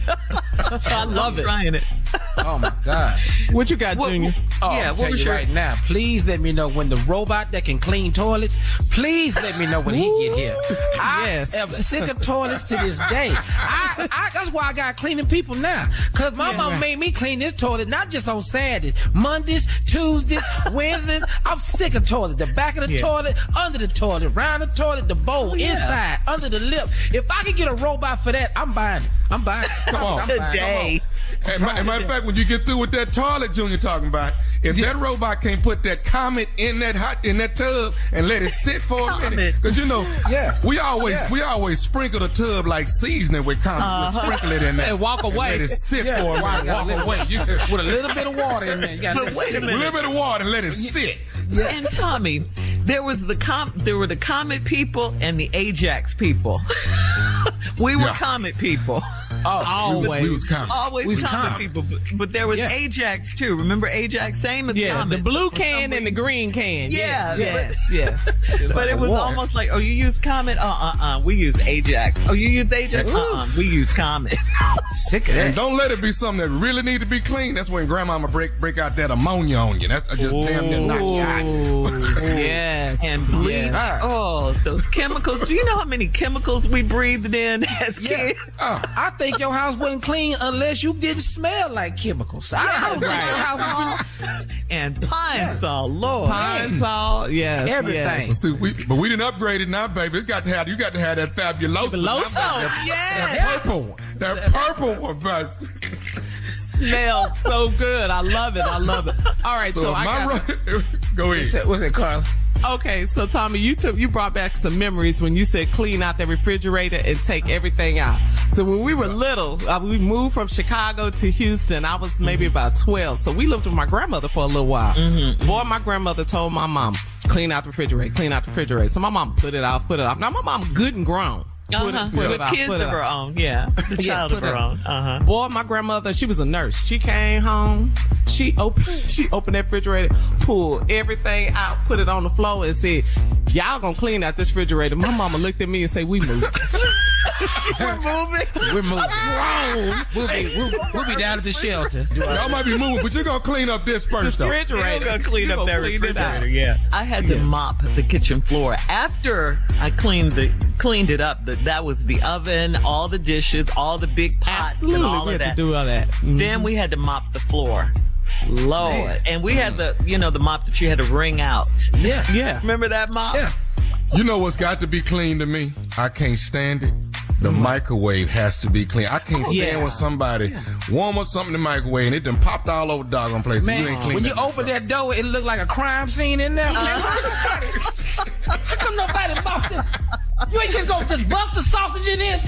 I love it. Trying it. Oh my God! What you got, Junior? Yeah, I'll tell you right now. Please let me know when the robot that can clean toilets. Please let me know when he get here. I am sick of toilets to this day. That's why I got cleaning people now. Cause my mom made me clean this toilet not just on Saturdays, Mondays, Tuesdays, Wednesdays. I'm sick of toilets. The back of the toilet, under the toilet, around the toilet, the bowl, inside, under the lip. If I could get a robot for that, I'm buying it. I'm buying it. Come on. Today. And matter of fact, when you get through with that toilet, Junior talking about, if that robot can't put that Comet in that tub and let it sit for a minute, because you know, we always sprinkle the tub like seasoning with Comet. We sprinkle it in there and walk away. And let it sit for a minute. Walk away with a little bit of water in there. You but wait a minute, a little bit of water and let it sit. Yeah. And Tommy, there were the Comet people and the Ajax people. We were Comet people. Always. We was Comet. Always Comet people. But there was Ajax too. Remember Ajax? Same as Comet. The blue can and the green can. Yes. But it was almost like, you use Comet? We use Ajax. Oh, you use Ajax? We use Comet. Sick of that. And don't let it be something that really need to be clean. That's when Grandmama break out that ammonia on you. That's just damn near knock you out. Yes. And bleach. Oh, those chemicals. Do you know how many chemicals we breathed in as kids? I think your house wasn't clean unless you didn't smell like chemicals. I don't think your house was and Pine Sol, Lord. Pine Sol, yes. Everything. Yes. See, but we didn't upgrade it now, baby. You got to have that fabuloso. That purple one. That purple one, baby. Smells so good. I love it. All right, so I got go ahead. What's it, Carl? Okay, so Tommy, you brought back some memories when you said clean out the refrigerator and take everything out. So when we were little, we moved from Chicago to Houston. I was maybe about 12. So we lived with my grandmother for a little while. Boy, my grandmother told my mom, clean out the refrigerator. So my mom put it off. Now my mom good and grown. With kids of her own, the child of her own. Boy, my grandmother, she was a nurse. She came home, she opened that refrigerator, pulled everything out, put it on the floor, and said, "Y'all gonna clean out this refrigerator." My mama looked at me and said, "We moving." We're moving. We'll be down at the shelter. Y'all might be moving, but you're gonna clean up this first. You're gonna clean up that refrigerator. I had to mop the kitchen floor after I cleaned it up. That was the oven, all the dishes, all the big pots, and all of that. To do all that. Then we had to mop the floor. Lord. And we had the mop that you had to wring out. Yeah. Remember that mop? Yeah. You know what's got to be clean to me? I can't stand it. The microwave has to be clean. I can't stand when somebody warm up something in the microwave and it done popped all over the doggone place. Man, you ain't clean when you open that door, it looked like a crime scene in there. How come nobody bought it? You ain't just gonna just bust the sausage in there.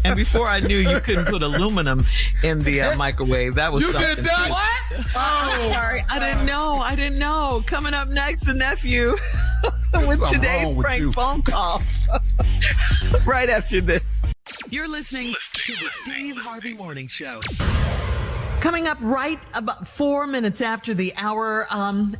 And before I knew you couldn't put aluminum in the microwave, that was something. You did that? What? Oh, sorry. I didn't know. Coming up next, the nephew with today's prank phone call. Right after this. You're listening to the Steve Harvey Morning Show. Coming up right about 4 minutes after the hour,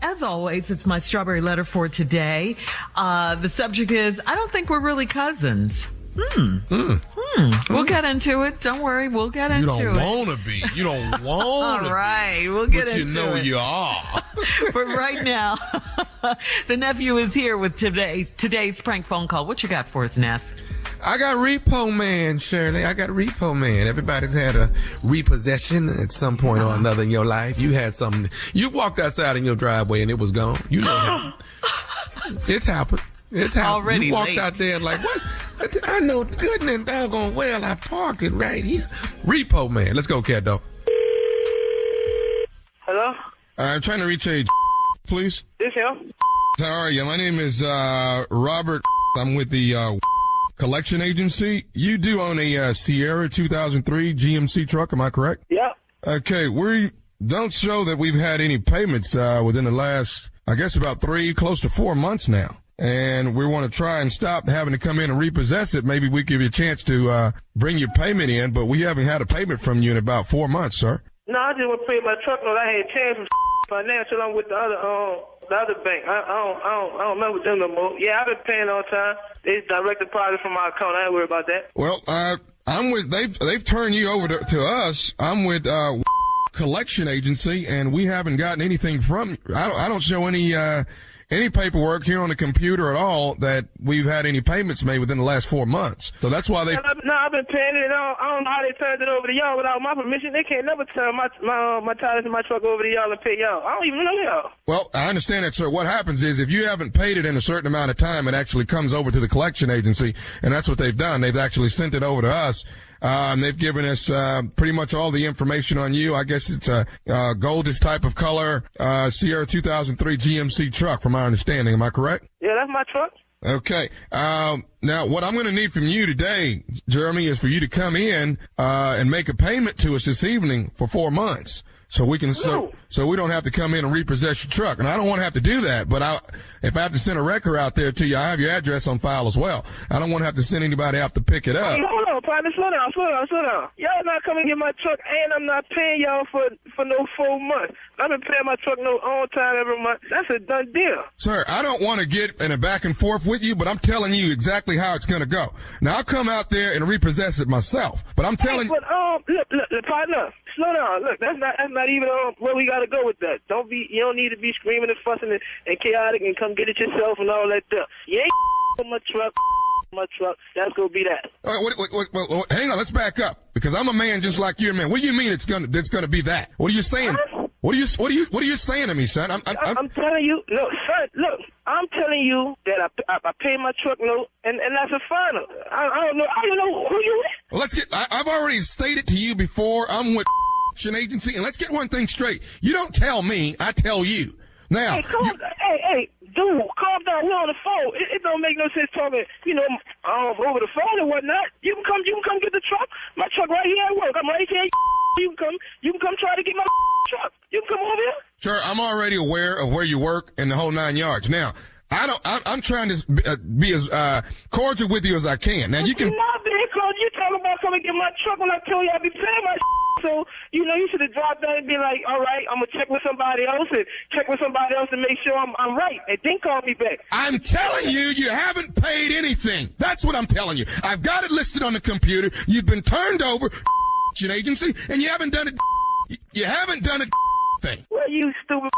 as always, it's my strawberry letter for today. The subject is, I don't think we're really cousins. We'll get into it. Don't worry. We'll get into it. You don't want to be. You don't want to All right. We'll get into it. But you know you are. But right now, the nephew is here with today's prank phone call. What you got for us, Neff? I got Repo Man, Shirley. I got Repo Man. Everybody's had a repossession at some point or another in your life. You had something. You walked outside in your driveway and it was gone. You know that. It's happened. It's happened. Already you walked late. out there and like, what? I know good and doggone well I parked it right here. Repo Man. Let's go, cat dog. Hello? I'm trying to reach a please. This him? How are you? My name is Robert. I'm with the collection agency. You do own a Sierra 2003 GMC truck, am I correct? Yeah. Okay, we don't show that we've had any payments within the last, I guess, about 3, close to 4 months now. And we want to try and stop having to come in and repossess it. Maybe we give you a chance to bring your payment in, but we haven't had a payment from you in about 4 months, sir. No, I just want to pay my truck note. I had changed some financial. I'm with the other bank. I don't remember them no more. Yeah, I've been paying all the time. They direct deposit from my account. I ain't worried about that. Well, I'm with they've turned you over to us. I'm with collection agency, and we haven't gotten anything from. I don't show any paperwork here on the computer at all that we've had any payments made within the last 4 months. So that's why they. No, I've been paying it. I don't know how they turned it over to y'all without my permission. They can't never turn my titles and my truck over to y'all and pay y'all. I don't even know y'all. Well, I understand that, sir. What happens is if you haven't paid it in a certain amount of time, it actually comes over to the collection agency, and that's what they've done. They've actually sent it over to us. And they've given us pretty much all the information on you. I guess it's a goldish type of color Sierra 2003 GMC truck, from my understanding. Am I correct? Yeah, that's my truck. Okay. Now, what I'm going to need from you today, Jeremy, is for you to come in and make a payment to us this evening for 4 months. So we can, so we don't have to come in and repossess your truck. And I don't want to have to do that, but if I have to send a wrecker out there to you, I have your address on file as well. I don't want to have to send anybody out to pick it up. Hey, hold on, partner, slow down. Y'all not coming to get my truck, and I'm not paying y'all for no 4 months. I've been paying my truck no on time every month. That's a done deal. Sir, I don't want to get in a back and forth with you, but I'm telling you exactly how it's going to go. Now, I'll come out there and repossess it myself, but I'm telling you. Look, partner. Slow down. Look, that's not even where we gotta go with that. You don't need to be screaming and fussing and chaotic and come get it yourself and all that stuff. You ain't on my truck. That's gonna be that. Wait, hang on. Let's back up because I'm a man just like you're a man. What do you mean it's gonna be that? What are you saying? What are you saying to me, son? I'm telling you. Look, son. Look, I'm telling you that I paid my truck note and that's a final. I don't know who you is. Well, I've already stated to you before. I'm with agency, and let's get one thing straight. You don't tell me, I tell you. Now, hey, dude, calm down. We're on the phone. It don't make no sense talking, over the phone and whatnot. You can come get the truck. My truck right here at work. I'm right here. You can come try to get my truck. You can come over here. Sure, I'm already aware of where you work and the whole 9 yards. Now, I'm trying to be as cordial with you as I can. Now, you can. You're not being cordial. You're talking about coming get my truck when I told you I'd be paying my. So, you should have dropped down and be like, all right, I'm going to check with somebody else to make sure I'm right. And then call me back. I'm telling you haven't paid anything. That's what I'm telling you. I've got it listed on the computer. You've been turned over an agency, and you haven't done it. You haven't done a thing. Well, you stupid.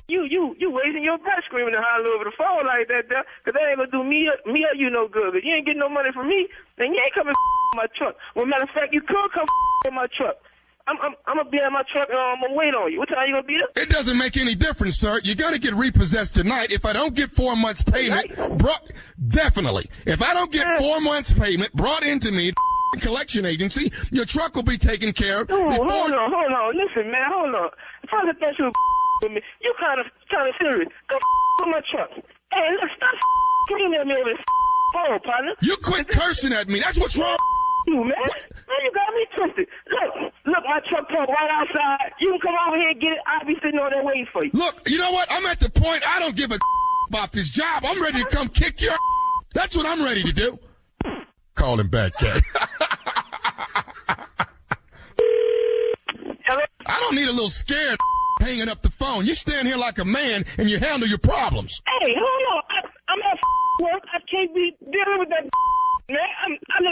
You wasting your breath screaming and hollering over the phone like that, because that ain't going to do me or you no good. If you ain't getting no money from me, then you ain't coming my truck. Well, matter of fact, you could come in my truck. I'm going to be at my truck and I'm going to wait on you. What time you going to be there? It doesn't make any difference, sir. You're going to get repossessed tonight. If I don't get 4 months payment, definitely. If I don't get 4 months payment brought into me, collection agency, your truck will be taken care of. Hold on. Listen, man, hold on. If I thought you with me, you kind of serious. Go with my truck. Hey, look, stop screaming at me over this phone, partner. You quit cursing at me. That's what's wrong. You, man. Man, you got me twisted. Look, my truck parked right outside. You can come over here and get it. I'll be sitting on there waiting for you. Look, you know what? I'm at the point I don't give a about this job. I'm ready to come kick your. That's what I'm ready to do. Call him back, Cat. Hello? I don't need a little scared hanging up the phone. You stand here like a man and you handle your problems. Hey, hold on. I'm at work. I can't be dealing with that man. I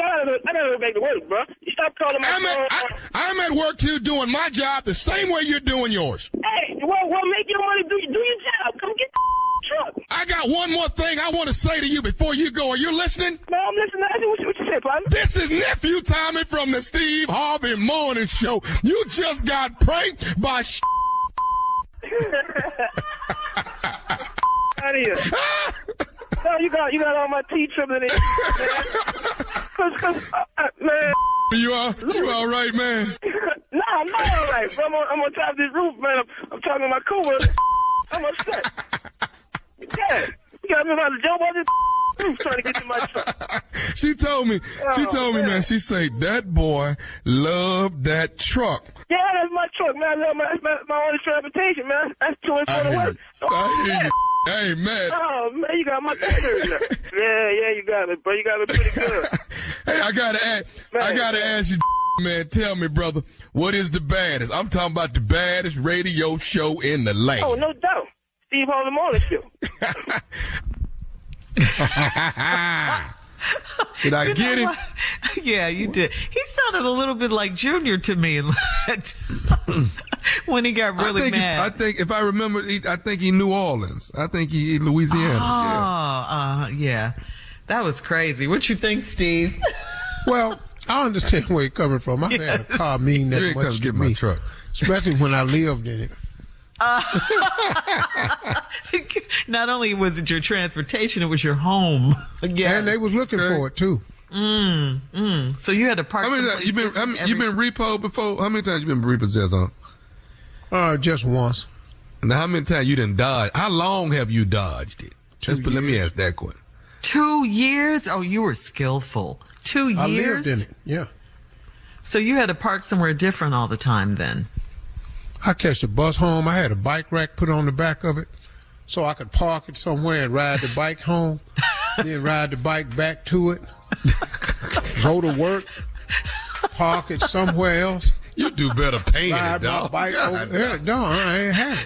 gotta go back to work, bro. You stop calling my phone. I'm at work too, doing my job the same way you're doing yours. Hey, well, make your money. Do your job. Come get the truck. I got one more thing I want to say to you before you go. Are you listening? No, I'm listening. What you say, partner? This is Nephew Tommy from the Steve Harvey Morning Show. You just got pranked by out of here. No, you got all my teeth trembling in, man. Man. You all right, man? Nah, I'm not all right. I'm on top of this roof, man. I'm talking to my coworker. I'm upset. Yeah, you got me about to jump on this roof trying to get to my truck. She told me, man. She said that boy loved that truck. Yeah, that's my truck, man. I love my only transportation, man. That's too much for the work. Hey, man. Oh, man, you got my thing. Yeah, you got it, bro. You got it pretty good. Hey, I gotta ask you, man. Tell me, brother, what is the baddest? I'm talking about the baddest radio show in the land. Oh, no doubt. Steve Harvey Morning Show. Did I get it? Yeah, you did. He sounded a little bit like Junior to me when he got really mad. I think if I remember, I think he New Orleans. I think he Louisiana. Yeah. That was crazy. What you think, Steve? Well, I understand where you're coming from. I had a car mean that much to me, truck. Especially when I lived in it. Not only was it your transportation, it was your home. Yeah. And they was looking for it too. So you had to park. How many times you've been repoed before? How many times you been repossessed on? Just once. Now, how many times you done dodged? How long have you dodged it? Let me ask that question. 2 years? Oh, you were skillful. 2 years? I lived in it, yeah. So you had to park somewhere different all the time then? I catch the bus home. I had a bike rack put on the back of it so I could park it somewhere and ride the bike home, then ride the bike back to it, go to work, park it somewhere else. You do better painting it, dog. Bike over there. No, I ain't had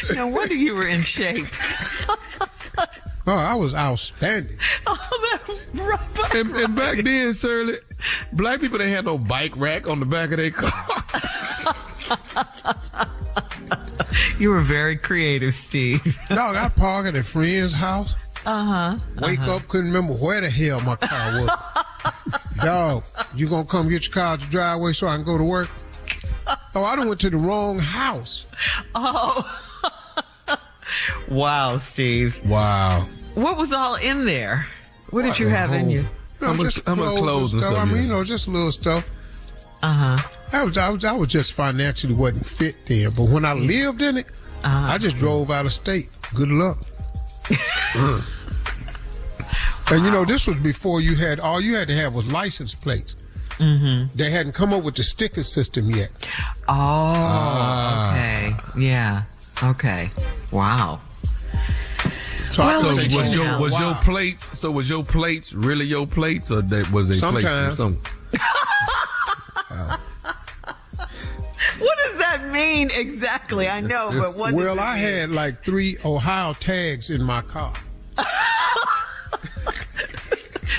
it. No wonder you were in shape. Oh, I was outstanding. And back then, Shirley, black people didn't have no bike rack on the back of their car. You were very creative, Steve. Dog, I parked at a friend's house. Wake up, couldn't remember where the hell my car was. Dog, you gonna come get your car out the driveway so I can go to work? Oh, I done went to the wrong house. Oh. Wow, Steve. Wow. What was all in there? What did you have in you? How much clothes and stuff? I mean, just little stuff. I was just financially wasn't fit then, but when I lived in it, I just drove out of state. Good luck. And this was before all you had to have was license plates. They hadn't come up with the sticker system yet. Oh, okay. Yeah. Okay. Wow. So was your plates really your plates, or was they sometimes? Plates What does that mean exactly? I know, but what? Well, I had like 3 Ohio tags in my car.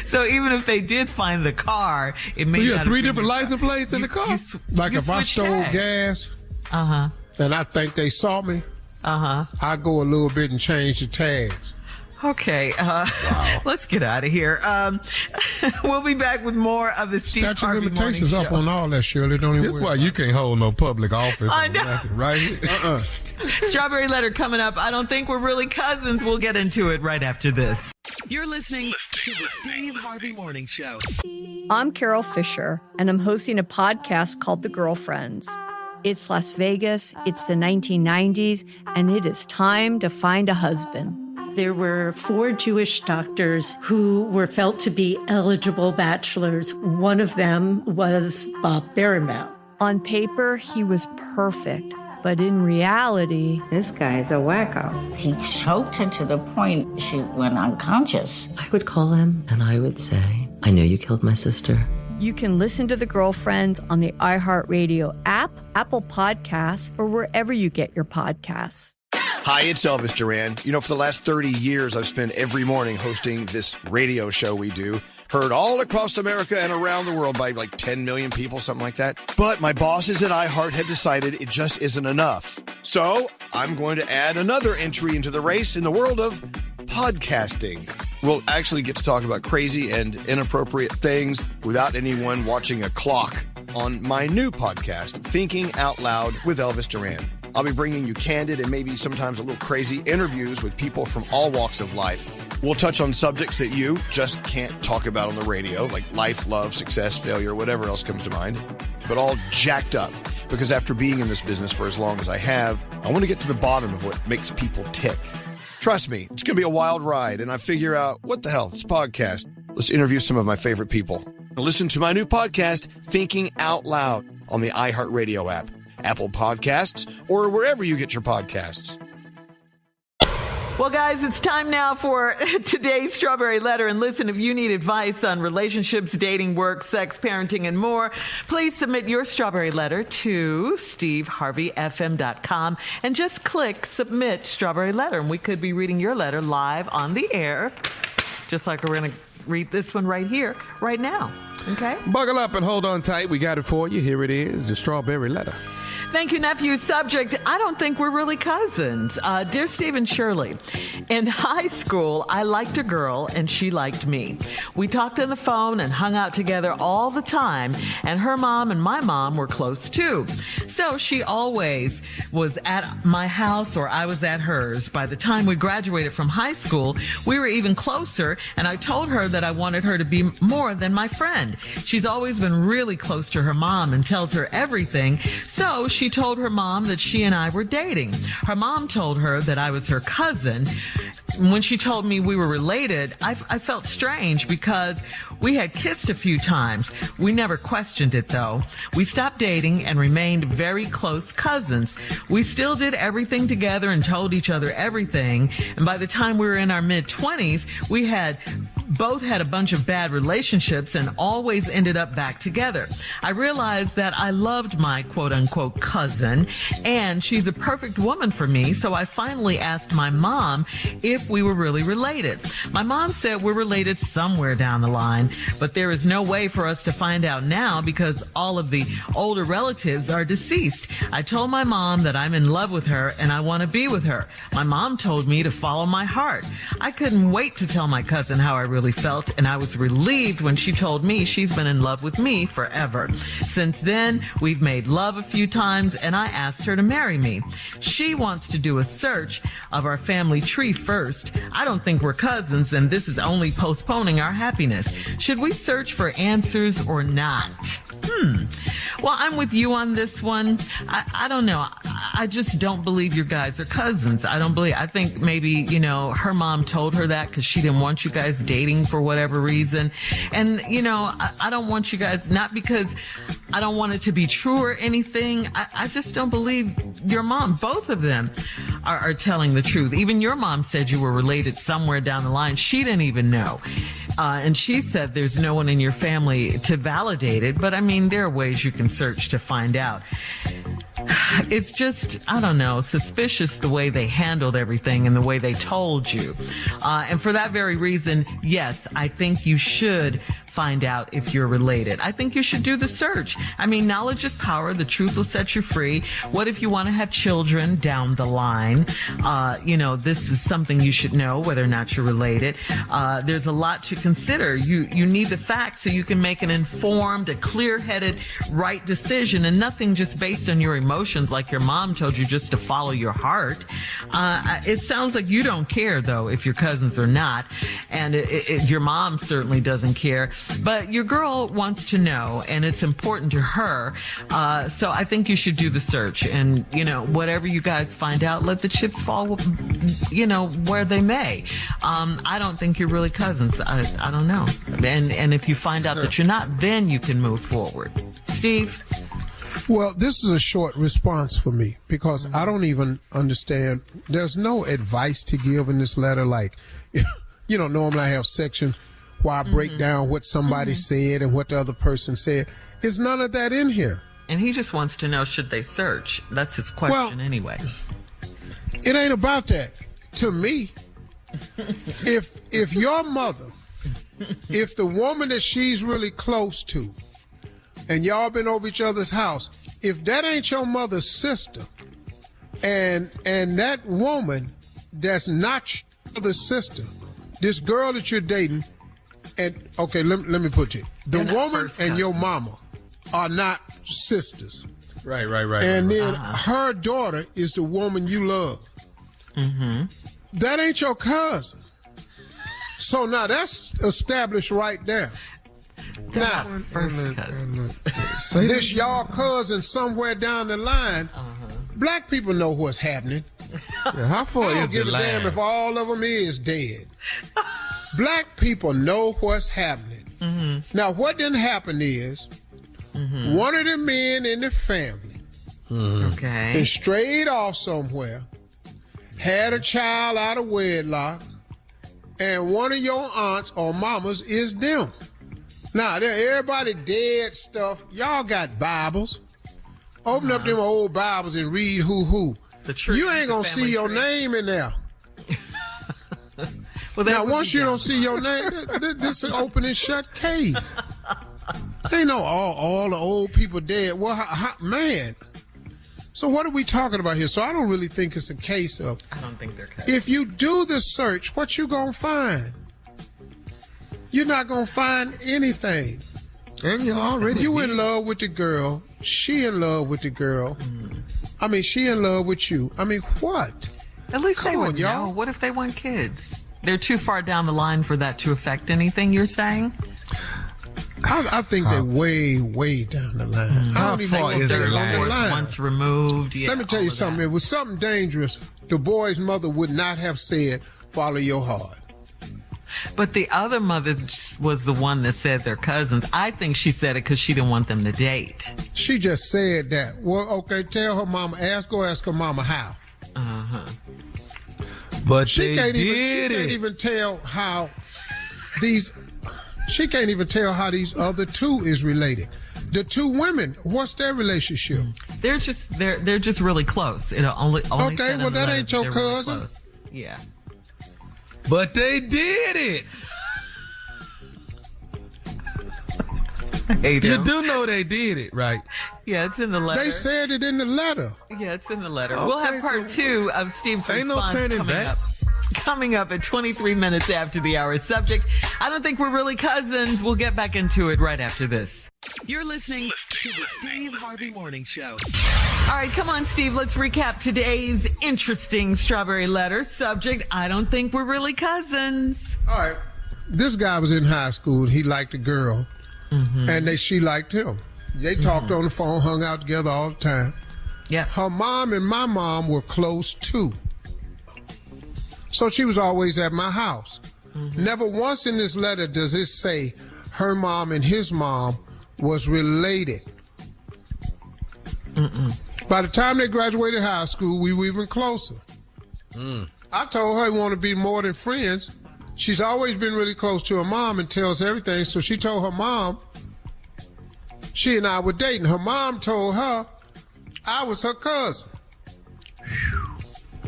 So even if they did find the car, it may. So you had 3 different license plates in the car. If I stole gas, and I think they saw me, I go a little bit and change the tags. Okay, let's get out of here. We'll be back with more of the Steve Statute Harvey limitations Morning up Show. on all that, Shirley. Don't even That's worry why about you can't hold no public office. I know. Nothing, right? Strawberry Letter coming up. I don't think we're really cousins. We'll get into it right after this. You're listening to the Steve Harvey Morning Show. I'm Carol Fisher, and I'm hosting a podcast called The Girlfriends. It's Las Vegas, it's the 1990s, and it is time to find a husband. There were 4 Jewish doctors who were felt to be eligible bachelors. One of them was Bob Berenbaum. On paper, he was perfect, but in reality... This guy's a wacko. He choked her to the point she went unconscious. I would call him and I would say, I know you killed my sister. You can listen to The Girlfriends on the iHeartRadio app, Apple Podcasts, or wherever you get your podcasts. Hi, it's Elvis Duran. For the last 30 years, I've spent every morning hosting this radio show we do, heard all across America and around the world by like 10 million people, something like that. But my bosses at iHeart have decided it just isn't enough. So I'm going to add another entry into the race in the world of podcasting. We'll actually get to talk about crazy and inappropriate things without anyone watching a clock on my new podcast, Thinking Out Loud with Elvis Duran. I'll be bringing you candid and maybe sometimes a little crazy interviews with people from all walks of life. We'll touch on subjects that you just can't talk about on the radio, like life, love, success, failure, whatever else comes to mind, but all jacked up. Because after being in this business for as long as I have, I want to get to the bottom of what makes people tick. Trust me, it's going to be a wild ride, and I figure out, what the hell, it's a podcast. Let's interview some of my favorite people. Now listen to my new podcast, Thinking Out Loud, on the iHeartRadio app, Apple Podcasts, or wherever you get your podcasts. Well, guys, it's time now for today's Strawberry Letter. And listen, if you need advice on relationships, dating, work, sex, parenting, and more, please submit your Strawberry Letter to steveharveyfm.com and just click Submit Strawberry Letter. And we could be reading your letter live on the air, just like we're going to read this one right here, right now. Okay? Buckle up and hold on tight. We got it for you. Here it is, the Strawberry Letter. Thank you, nephew. Subject, I don't think we're really cousins. Dear Steve and Shirley, in high school, I liked a girl and she liked me. We talked on the phone and hung out together all the time, and her mom and my mom were close too. So she always was at my house or I was at hers. By the time we graduated from high school, we were even closer, and I told her that I wanted her to be more than my friend. She's always been really close to her mom and tells her everything. So she told her mom that she and I were dating. Her mom told her that I was her cousin. When she told me we were related, I felt strange because we had kissed a few times. We never questioned it, though. We stopped dating and remained very close cousins. We still did everything together and told each other everything. And by the time we were in our mid-20s, we both had a bunch of bad relationships and always ended up back together. I realized that I loved my quote-unquote cousin, and she's a perfect woman for me, so I finally asked my mom if we were really related. My mom said we're related somewhere down the line, but there is no way for us to find out now because all of the older relatives are deceased. I told my mom that I'm in love with her and I want to be with her. My mom told me to follow my heart. I couldn't wait to tell my cousin how I really felt, and I was relieved when she told me she's been in love with me forever. Since then, we've made love a few times, and I asked her to marry me. She wants to do a search of our family tree first. I don't think we're cousins, and this is only postponing our happiness. Should we search for answers or not? Well, I'm with you on this one. I don't know. I just don't believe you guys are cousins. I think maybe, her mom told her that because she didn't want you guys dating for whatever reason. And, I don't want you guys, not because I don't want it to be true or anything. I just don't believe your mom. Both of them are telling the truth. Even your mom said you were related somewhere down the line. She didn't even know. And she said there's no one in your family to validate it. But I mean, there are ways you can search to find out. It's just, I don't know, suspicious the way they handled everything and the way they told you. And for that very reason, yes, I think you should find out if you're related. I think you should do the search. I mean, knowledge is power. The truth will set you free. What if you want to have children down the line? This is something you should know, whether or not you're related. There's a lot to consider. You need the facts so you can make an informed, a clear-headed, right decision, and nothing just based on your emotions like your mom told you just to follow your heart. It sounds like you don't care, though, if you're cousins or not, and your mom certainly doesn't care. But your girl wants to know, and it's important to her. So I think you should do the search. And, whatever you guys find out, let the chips fall, where they may. I don't think you're really cousins. I don't know. And if you find out that you're not, then you can move forward. Steve? Well, this is a short response for me because I don't even understand. There's no advice to give in this letter. Like, normally I have section where I break down what somebody said and what the other person said. There's none of that in here. And he just wants to know, should they search? That's his question anyway. It ain't about that. To me, if your mother, if the woman that she's really close to, and y'all been over each other's house, if that ain't your mother's sister, and that woman that's not your mother's sister, this girl that you're dating, and okay, let me put it. The woman and your mama are not sisters. Right. And then her daughter is the woman you love. Mm-hmm. That ain't your cousin. So now that's established right there. Now, this y'all cousin somewhere down the line, black people know what's happening. Yeah, how far is the line? I don't give a damn if all of them is dead. Black people know what's happening. Mm-hmm. Now, what didn't happen is one of the men in the family been strayed off somewhere, had a child out of wedlock, and one of your aunts or mamas is them. Now, everybody dead stuff. Y'all got Bibles. Open up them old Bibles and read who. You ain't going to see your name in there. Now, once you don't see your name, this is an open and shut case. Ain't no all the old people dead. Well, man. So what are we talking about here? So I don't really think it's a case of. I don't think they're case. If you do the search, what you gonna find? You're not gonna find anything. And you already in love with the girl. She in love with the girl. I mean, she in love with you. I mean, what? At least they would know. What if they want kids? They're too far down the line for that to affect anything, you're saying? I think they're way down the line. I don't even know if they're on the line. Once removed, Let me tell you something. If it was something dangerous, the boy's mother would not have said, follow your heart. But the other mother was the one that said they're cousins. I think she said it because she didn't want them to date. She just said that. Well, okay, tell her mama, go ask her mama how. But she can't even tell how these other two is related. The two women, what's their relationship? They're just really close. It'll only okay, well that ain't your cousin. Really yeah. But they did it. You do know they did it, right? Yeah, it's in the letter. They said it in the letter. Yeah, it's in the letter. Okay, we'll have part 2 of Steve's response no turning coming back. Coming up at 23 minutes after the hour. Subject, I don't think we're really cousins. We'll get back into it right after this. You're listening to the Steve Harvey Morning Show. All right, come on, Steve. Let's recap today's interesting strawberry letter. Subject, I don't think we're really cousins. All right. This guy was in high school. He liked a girl, and she liked him. They talked on the phone, hung out together all the time. Yeah. Her mom and my mom were close, too. So she was always at my house. Never once in this letter does it say her mom and his mom was related. By the time they graduated high school, we were even closer. I told her I want to be more than friends. She's always been really close to her mom and tells everything. So she told her mom she and I were dating. Her mom told her I was her cousin.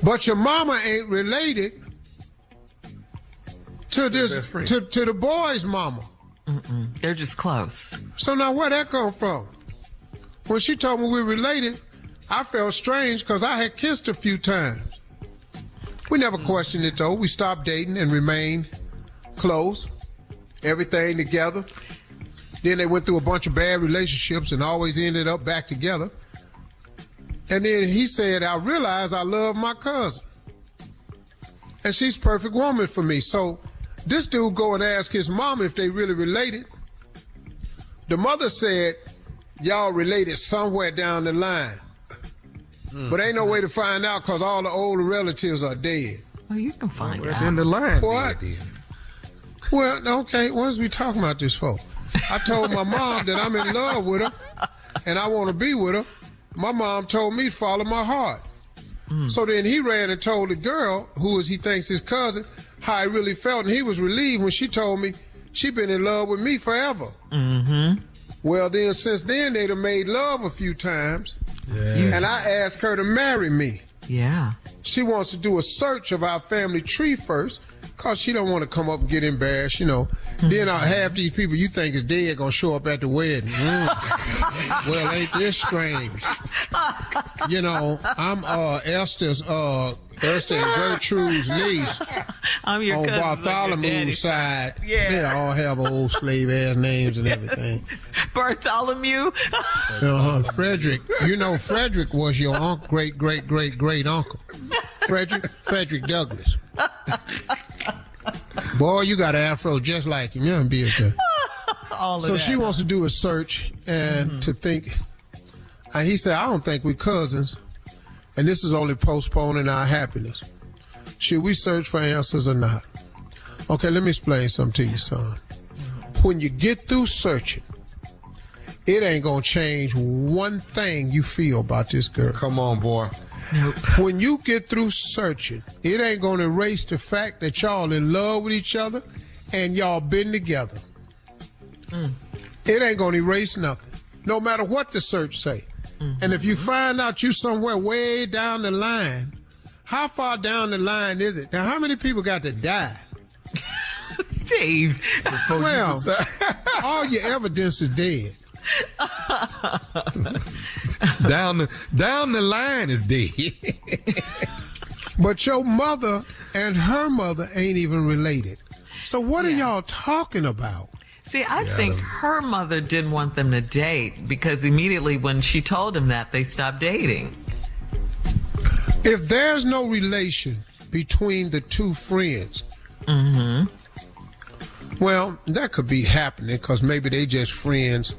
But your mama ain't related to this to the boy's mama. They're just close. So now where that come from? When she told me we were related, I felt strange because I had kissed a few times. We never questioned it though. We stopped dating and remained close. Everything together. Then they went through a bunch of bad relationships and always ended up back together. And then he said, I realized I love my cousin. And she's a perfect woman for me. So this dude go and ask his mom if they really related. The mother said, y'all related somewhere down the line. But ain't no way to find out because all the older relatives are dead. Well, you can find out. In the line. What? Well, okay, what is we talking about this for? I told my mom that I'm in love with her and I want to be with her. My mom told me to follow my heart. So then he ran and told the girl, who he thinks his cousin, how he really felt. And he was relieved when she told me She been in love with me forever. Mm-hmm. Well, then since then, they done made love a few times. Yeah. And I asked her to marry me. Yeah. She wants to do a search of our family tree first, because she don't want to come up and get embarrassed, you know. Then half these people you think is dead going to show up at the wedding. Well, ain't this strange? You know, I'm Esther and Gertrude's niece. I'm your on cousin, Bartholomew's side. Yeah. They all have old slave-ass names and everything. Bartholomew? Frederick. You know, Frederick was your great uncle. Frederick Douglass. Boy, you got an afro just like him. You're be okay. So she wants to do a search and to think. And he said, I don't think we're cousins. And this is only postponing our happiness. Should we search for answers or not? Okay, let me explain something to you, son. When you get through searching, it ain't going to change one thing you feel about this girl. Come on, boy. Nope. When you get through searching, it ain't going to erase the fact that y'all in love with each other and y'all been together. It ain't going to erase nothing, no matter what the search say. And if you find out you somewhere way down the line, how far down the line is it? Now, how many people got to die? Steve. Well, all your evidence is dead. Down the line is dead. But your mother and her mother ain't even related. So what are y'all talking about? See, I think her mother didn't want them to date because immediately when she told him that, they stopped dating. If there's no relation between the two friends, well, that could be happening because maybe they just friends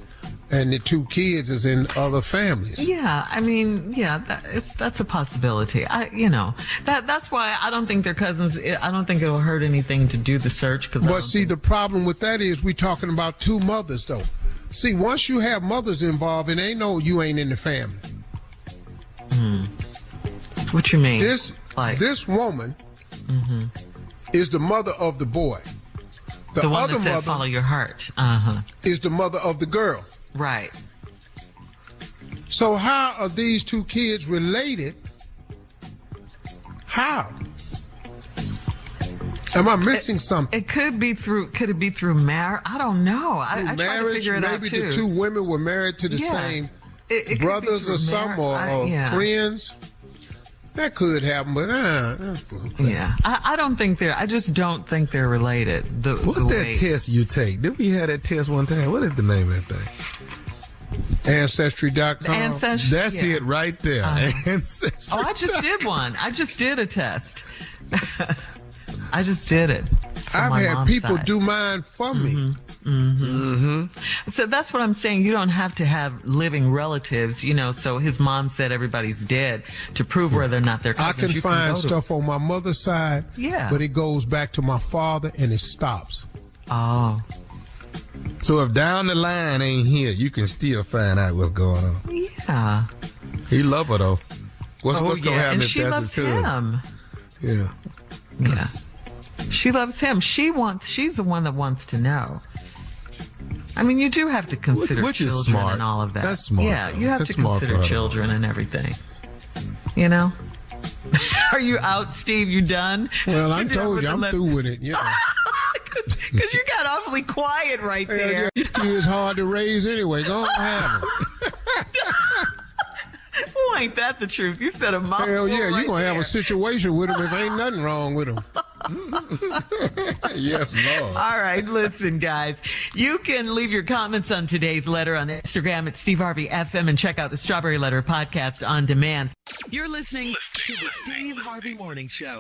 and the two kids is in other families. Yeah, I mean, that's a possibility. That's why I don't think they're cousins. I don't think it'll hurt anything to do the search. But see, the problem with that is we talking about two mothers, though. See, once you have mothers involved, it ain't no you ain't in the family. What you mean? This woman is the mother of the boy. The one other that said, mother follow your heart. Is the mother of the girl. Right. So how are these two kids related? How? Am I missing something? It could be through. Could it be through marriage? I don't know. I try to figure it out too. Maybe the two women were married to the same brothers or some or friends. That could happen, but that's I don't think they're. I just don't think they're related. What's that test you take? Did we have that test one time? What is the name of that thing? Ancestry.com. Ancestry. That's it right there. Ancestry. I just did one. I just did a test. I just did it. I've had people do mine for me. So that's what I'm saying. You don't have to have living relatives, so his mom said everybody's dead to prove whether or not they're cousins. I can find stuff on my mother's side, but it goes back to my father and it stops. Oh. So if down the line ain't here, you can still find out what's going on. Yeah. He love her though. What's going to happen and if she that's loves the him. Yeah. Yeah. She loves him. She's the one that wants to know. I mean, you do have to consider which children is smart. and all of that. That's smart. Yeah, you have That's to consider children and everything. Are you out, Steve? You done? Well, I told you, I'm through with it. Because you got awfully quiet right there. It's hard to raise anyway. Go on, have it. Well, ain't that the truth? You said a mouthful. Hell yeah, right you're going to have a situation with him if ain't nothing wrong with him. Yes, Lord. All right, listen, guys. You can leave your comments on today's letter on Instagram at Steve Harvey FM and check out the Strawberry Letter podcast on demand. You're listening to the Steve Harvey Morning Show.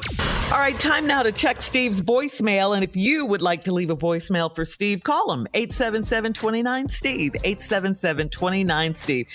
All right, time now to check Steve's voicemail. And if you would like to leave a voicemail for Steve, call him 877-29-STEVE, 877-29-STEVE.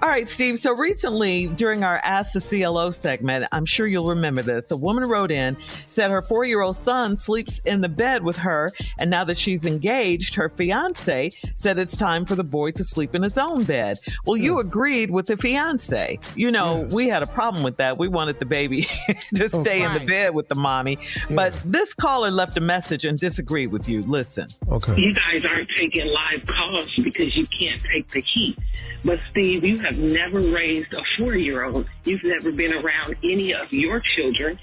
All right, Steve. So recently during our Ask the CLO segment, I'm sure you'll remember this. A woman wrote in, said her 4-year-old son sleeps in the the bed with her. And now that she's engaged, her fiance said it's time for the boy to sleep in his own bed. Well, you agreed with the fiance. You know, we had a problem with that. We wanted the baby to stay in the bed with the mommy. But this caller left a message and disagreed with you. Listen. Okay. You guys aren't taking live calls because you can't take the heat. But Steve, you have never raised a 4-year-old. You've never been around any of your children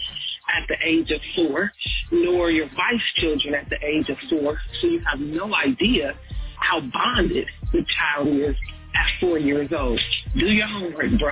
at the age of 4, nor your wife's children at the age of 4. So you have no idea how bonded the child is at 4 years old. Do your homework, bro.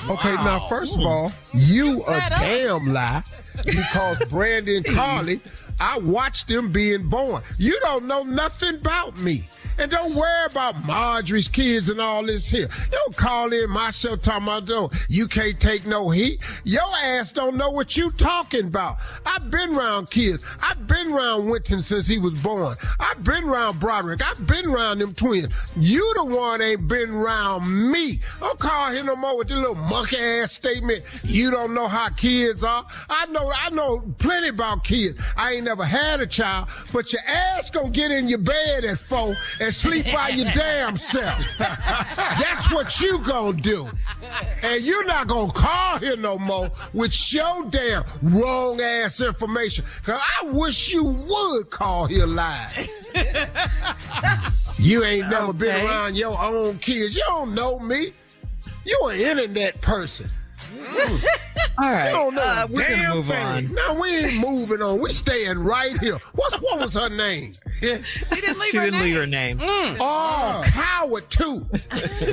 Okay, now, first of all, you a damn lie, because Brandon and Carly, I watched them being born. You don't know nothing about me. And don't worry about Marjorie's kids and all this here. You don't call in my show talking about, you can't take no heat. Your ass don't know what you talking about. I've been around kids. I've been around Winton since he was born. I've been around Broderick. I've been around them twins. You the one ain't been around me. Don't call him no more with your little monkey ass statement. You don't know how kids are. I know plenty about kids. I ain't never had a child, but your ass gonna get in your bed at 4 and sleep by your damn self. That's what you gonna do. And you're not gonna call here no more with your damn wrong ass information. Cause I wish you would call here live. You ain't never been around your own kids. You don't know me. You an internet person. All right. You don't know a we're damn gonna move thing. on. No, we ain't moving on. We staying right here. What was her name? She didn't leave her name. Oh, coward too.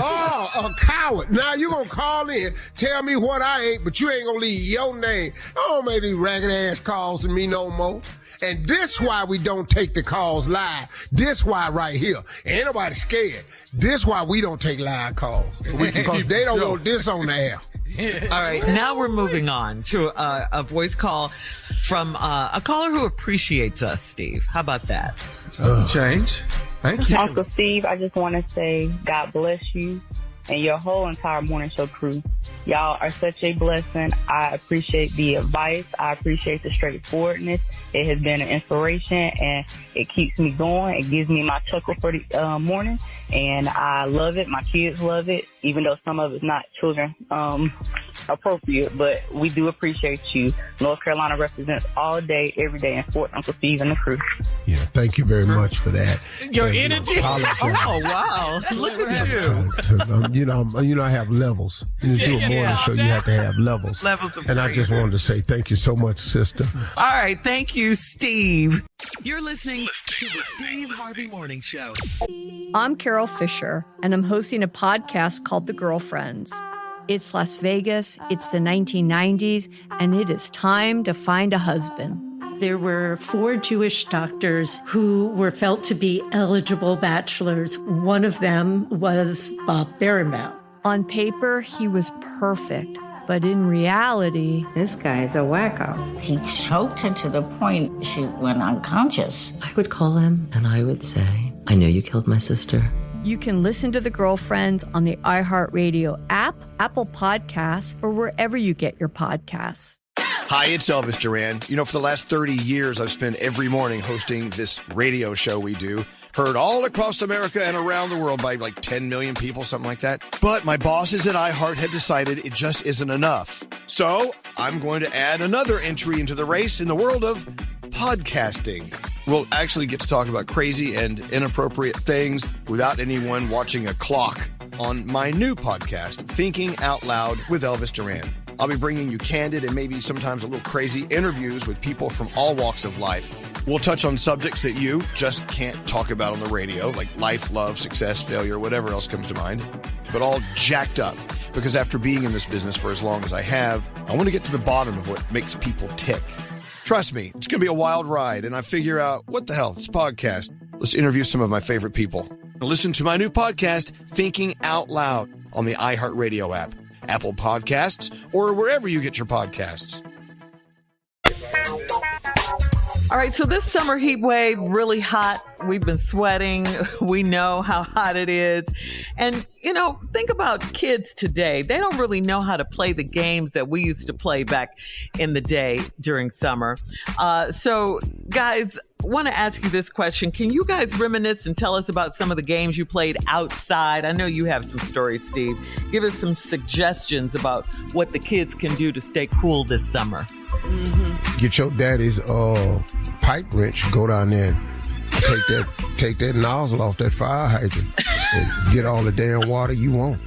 Oh, a coward. Now you gonna call in, tell me what I ain't, but you ain't gonna leave your name. I don't make these ragged ass calls to me no more. And this why we don't take the calls live. This why right here. Ain't nobody scared. This why we don't take live calls. Because they don't want this on the air. All right, now we're moving on to a voice call from a caller who appreciates us, Steve. How about that? Change. Thank you. Uncle Steve, I just want to say God bless you and your whole entire morning show crew. Y'all are such a blessing. I appreciate the advice. I appreciate the straightforwardness. It has been an inspiration, and it keeps me going. It gives me my chuckle for the morning, and I love it. My kids love it, even though some of it's not children appropriate, but we do appreciate you. North Carolina represents all day, every day, in Fort Uncle Steve and the crew. Yeah, thank you very much for that. Your energy. Oh, wow. Look at you. I have levels. You do a morning show, you have to have levels. Levels of and I just wanted to say thank you so much, sister. All right. Thank you, Steve. You're listening to the Steve Harvey Morning Show. I'm Carol Fisher, and I'm hosting a podcast called The Girlfriends. It's Las Vegas, it's the 1990s, and it is time to find a husband. There were 4 Jewish doctors who were felt to be eligible bachelors. One of them was Bob Berenbaum. On paper, he was perfect, but in reality... This guy's a wacko. He choked her to the point she went unconscious. I would call him and I would say, I know you killed my sister. You can listen to The Girlfriends on the iHeartRadio app, Apple Podcasts, or wherever you get your podcasts. Hi, it's Elvis Duran. For the last 30 years, I've spent every morning hosting this radio show we do. Heard all across America and around the world by like 10 million people, something like that. But my bosses at iHeart had decided it just isn't enough. So I'm going to add another entry into the race in the world of podcasting. We'll actually get to talk about crazy and inappropriate things without anyone watching a clock on my new podcast, Thinking Out Loud with Elvis Duran. I'll be bringing you candid and maybe sometimes a little crazy interviews with people from all walks of life. We'll touch on subjects that you just can't talk about on the radio, like life, love, success, failure, whatever else comes to mind, but all jacked up. Because after being in this business for as long as I have, I want to get to the bottom of what makes people tick. Trust me, it's going to be a wild ride, and I figure out, what the hell, it's a podcast. Let's interview some of my favorite people. Now listen to my new podcast, Thinking Out Loud, on the iHeartRadio app, Apple Podcasts, or wherever you get your podcasts. All right, so this summer heat wave, really hot, We've been sweating. We know how hot it is. And, think about kids today. They don't really know how to play the games that we used to play back in the day during summer. So, guys, I want to ask you this question. Can you guys reminisce and tell us about some of the games you played outside? I know you have some stories, Steve. Give us some suggestions about what the kids can do to stay cool this summer. Mm-hmm. Get your daddy's pipe wrench, go down there and take that nozzle off that fire hydrant and get all the damn water you want.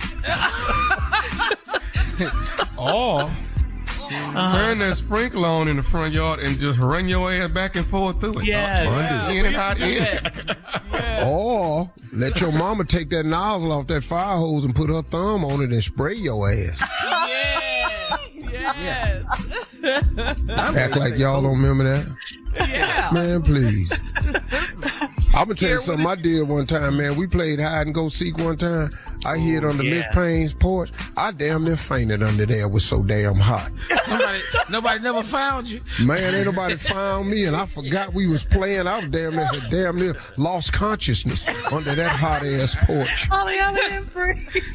Or turn that sprinkler on in the front yard and just run your ass back and forth through it. Yeah. In and out, in. Or let your mama take that nozzle off that fire hose and put her thumb on it and spray your ass. Yes. Act like y'all don't remember that. Yeah. Man, please. I'm going to tell you something I did one time, man. We played hide and go seek one time. I hid under Miss Payne's porch. I damn near fainted under there. It was so damn hot. Nobody never found you. Man, ain't nobody found me, and I forgot we was playing. I was damn near lost consciousness under that hot ass porch.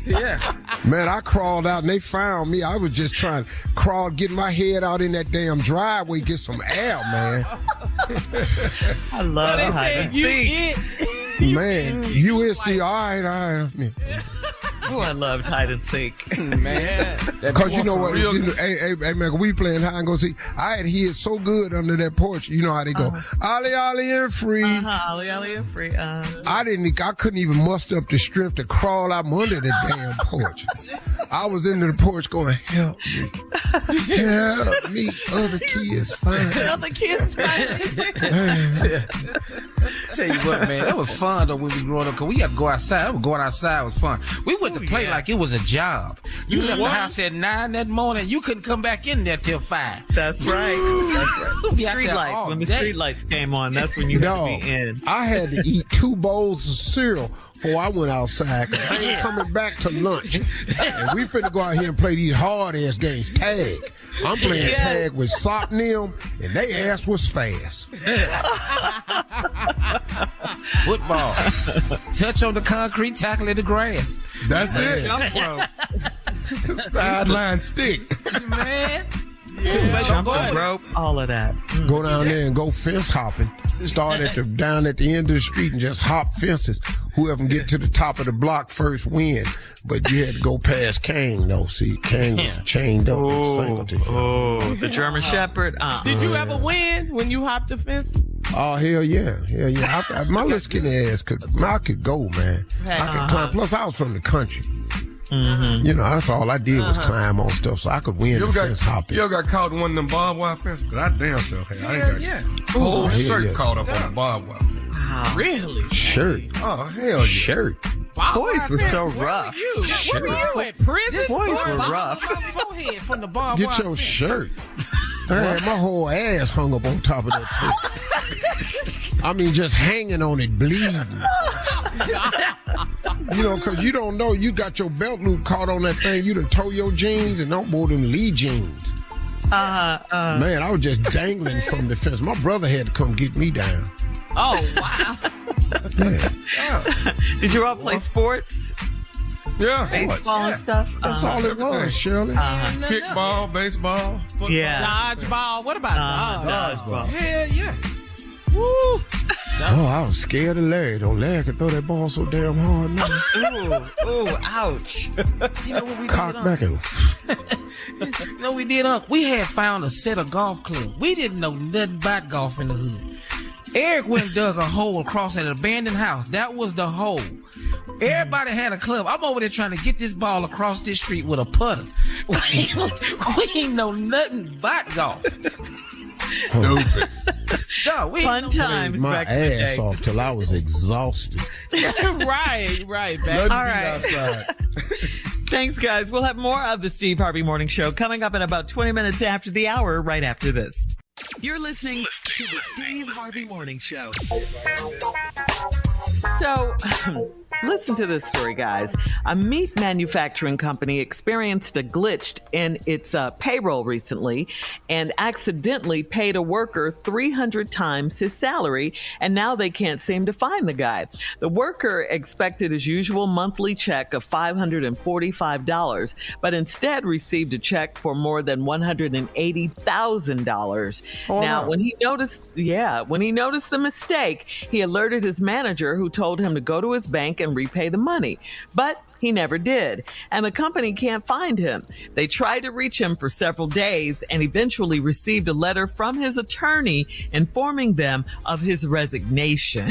Yeah. Man, I crawled out and they found me. I was just trying to crawl, get my head out in that damn driveway, get some air, man. I love so hide and seek. Man, USD, all right. Oh, I loved hide and seek. Man. Because you know what? Hey, man, we playing hide and go seek. I had hid so good under that porch. You know how they go. Ollie, Ollie, and free. Ollie, Ollie, and free. I couldn't even muster up the strength to crawl out from under the damn porch. I was into the porch going, help me. Help me. Other kids find me. Other kids find me. Tell you what, man, that was fun though when we growing up, because we had to go outside. Going outside was fun. We went to play like it was a job. You left the house at 9 that morning, you couldn't come back in there till 5. That's right. Street lights. When the street lights came on, that's when you had to be in. I had to eat 2 bowls of cereal before I went outside, because I ain't coming back to lunch. And we finna go out here and play these hard-ass games. Tag. I'm playing tag with Sock and them, and they ass was fast. Football. Touch on the concrete, tackle in the grass. That's it. Jump rope. Sideline stick. Man. Jump rope, all of that. Go down there and go fence hopping. Start down at the end of the street and just hop fences. Whoever can get to the top of the block first win. But you had to go past Kane, though. See, Kane was chained up. The German Shepherd. Did you ever win when you hopped the fences? Oh, hell yeah. My little skinny ass could go, man. I could climb. Plus, I was from the country. Mm-hmm. You know, that's all I did was climb on stuff, so I could win the fence hopping. You ever got caught in one of them barbed wire fences? Because I damn sure had. I ain't got whole shirt caught up on the barbed wire. Wow. Really? Shirt. Oh, hell yeah. Shirt. Boys were so rough. Where were you at prison? Boys were rough. From the barbed Get wire your fence. shirt. Man, my whole ass hung up on top of that fence. I mean, just hanging on it, bleeding. You know, because you don't know, you got your belt loop caught on that thing, you done tore your jeans and don't wear them Lee jeans. Man, I was just dangling from the fence. My brother had to come get me down. Oh, wow. Did you all play sports? Yeah. Baseball and stuff? That's all it was, Shirley. Kickball, baseball, football. Yeah. Dodgeball. What about dodgeball? Hell yeah. Woo. Oh, I was scared of Larry. Though Larry could throw that ball so damn hard. Ooh, ouch. You know what we Cock did? back and You know what we did? We had found a set of golf clubs. We didn't know nothing about golf in the hood. Eric went and dug a hole across an abandoned house. That was the hole. Everybody had a club. I'm over there trying to get this ball across this street with a putter. We ain't know nothing about golf. Stupid. Fun times my back in the day. ass off till I was exhausted. Right. All right. Thanks, guys. We'll have more of the Steve Harvey Morning Show coming up in about 20 minutes after the hour, right after this. You're listening to the Steve Harvey Morning Show. So, Listen to this story, guys. A meat manufacturing company experienced a glitch in its payroll recently and accidentally paid a worker 300 times his salary, and now they can't seem to find the guy. The worker expected his usual monthly check of $545, but instead received a check for more than $180,000. Now, when he noticed the mistake, he alerted his manager, who told him to go to his bank and repay the money. But he never did, and the company can't find him. They tried to reach him for several days and eventually received a letter from his attorney informing them of his resignation.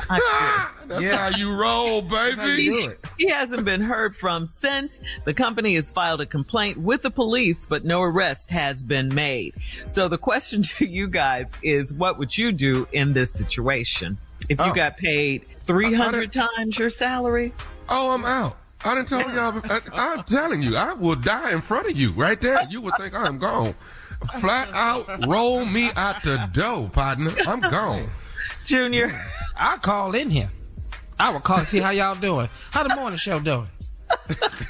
That's how you roll, baby. He hasn't been heard from since. The company has filed a complaint with the police, but no arrest has been made. So the question to you guys is, what would you do in this situation? If you got paid 300 times your salary? Oh, I'm out. I done told y'all, I'm telling you, I will die in front of you right there. You would think I'm gone. Flat out, roll me out the door, partner. I'm gone. Junior. I'll call in here. I will call and see how y'all doing. How the morning show doing?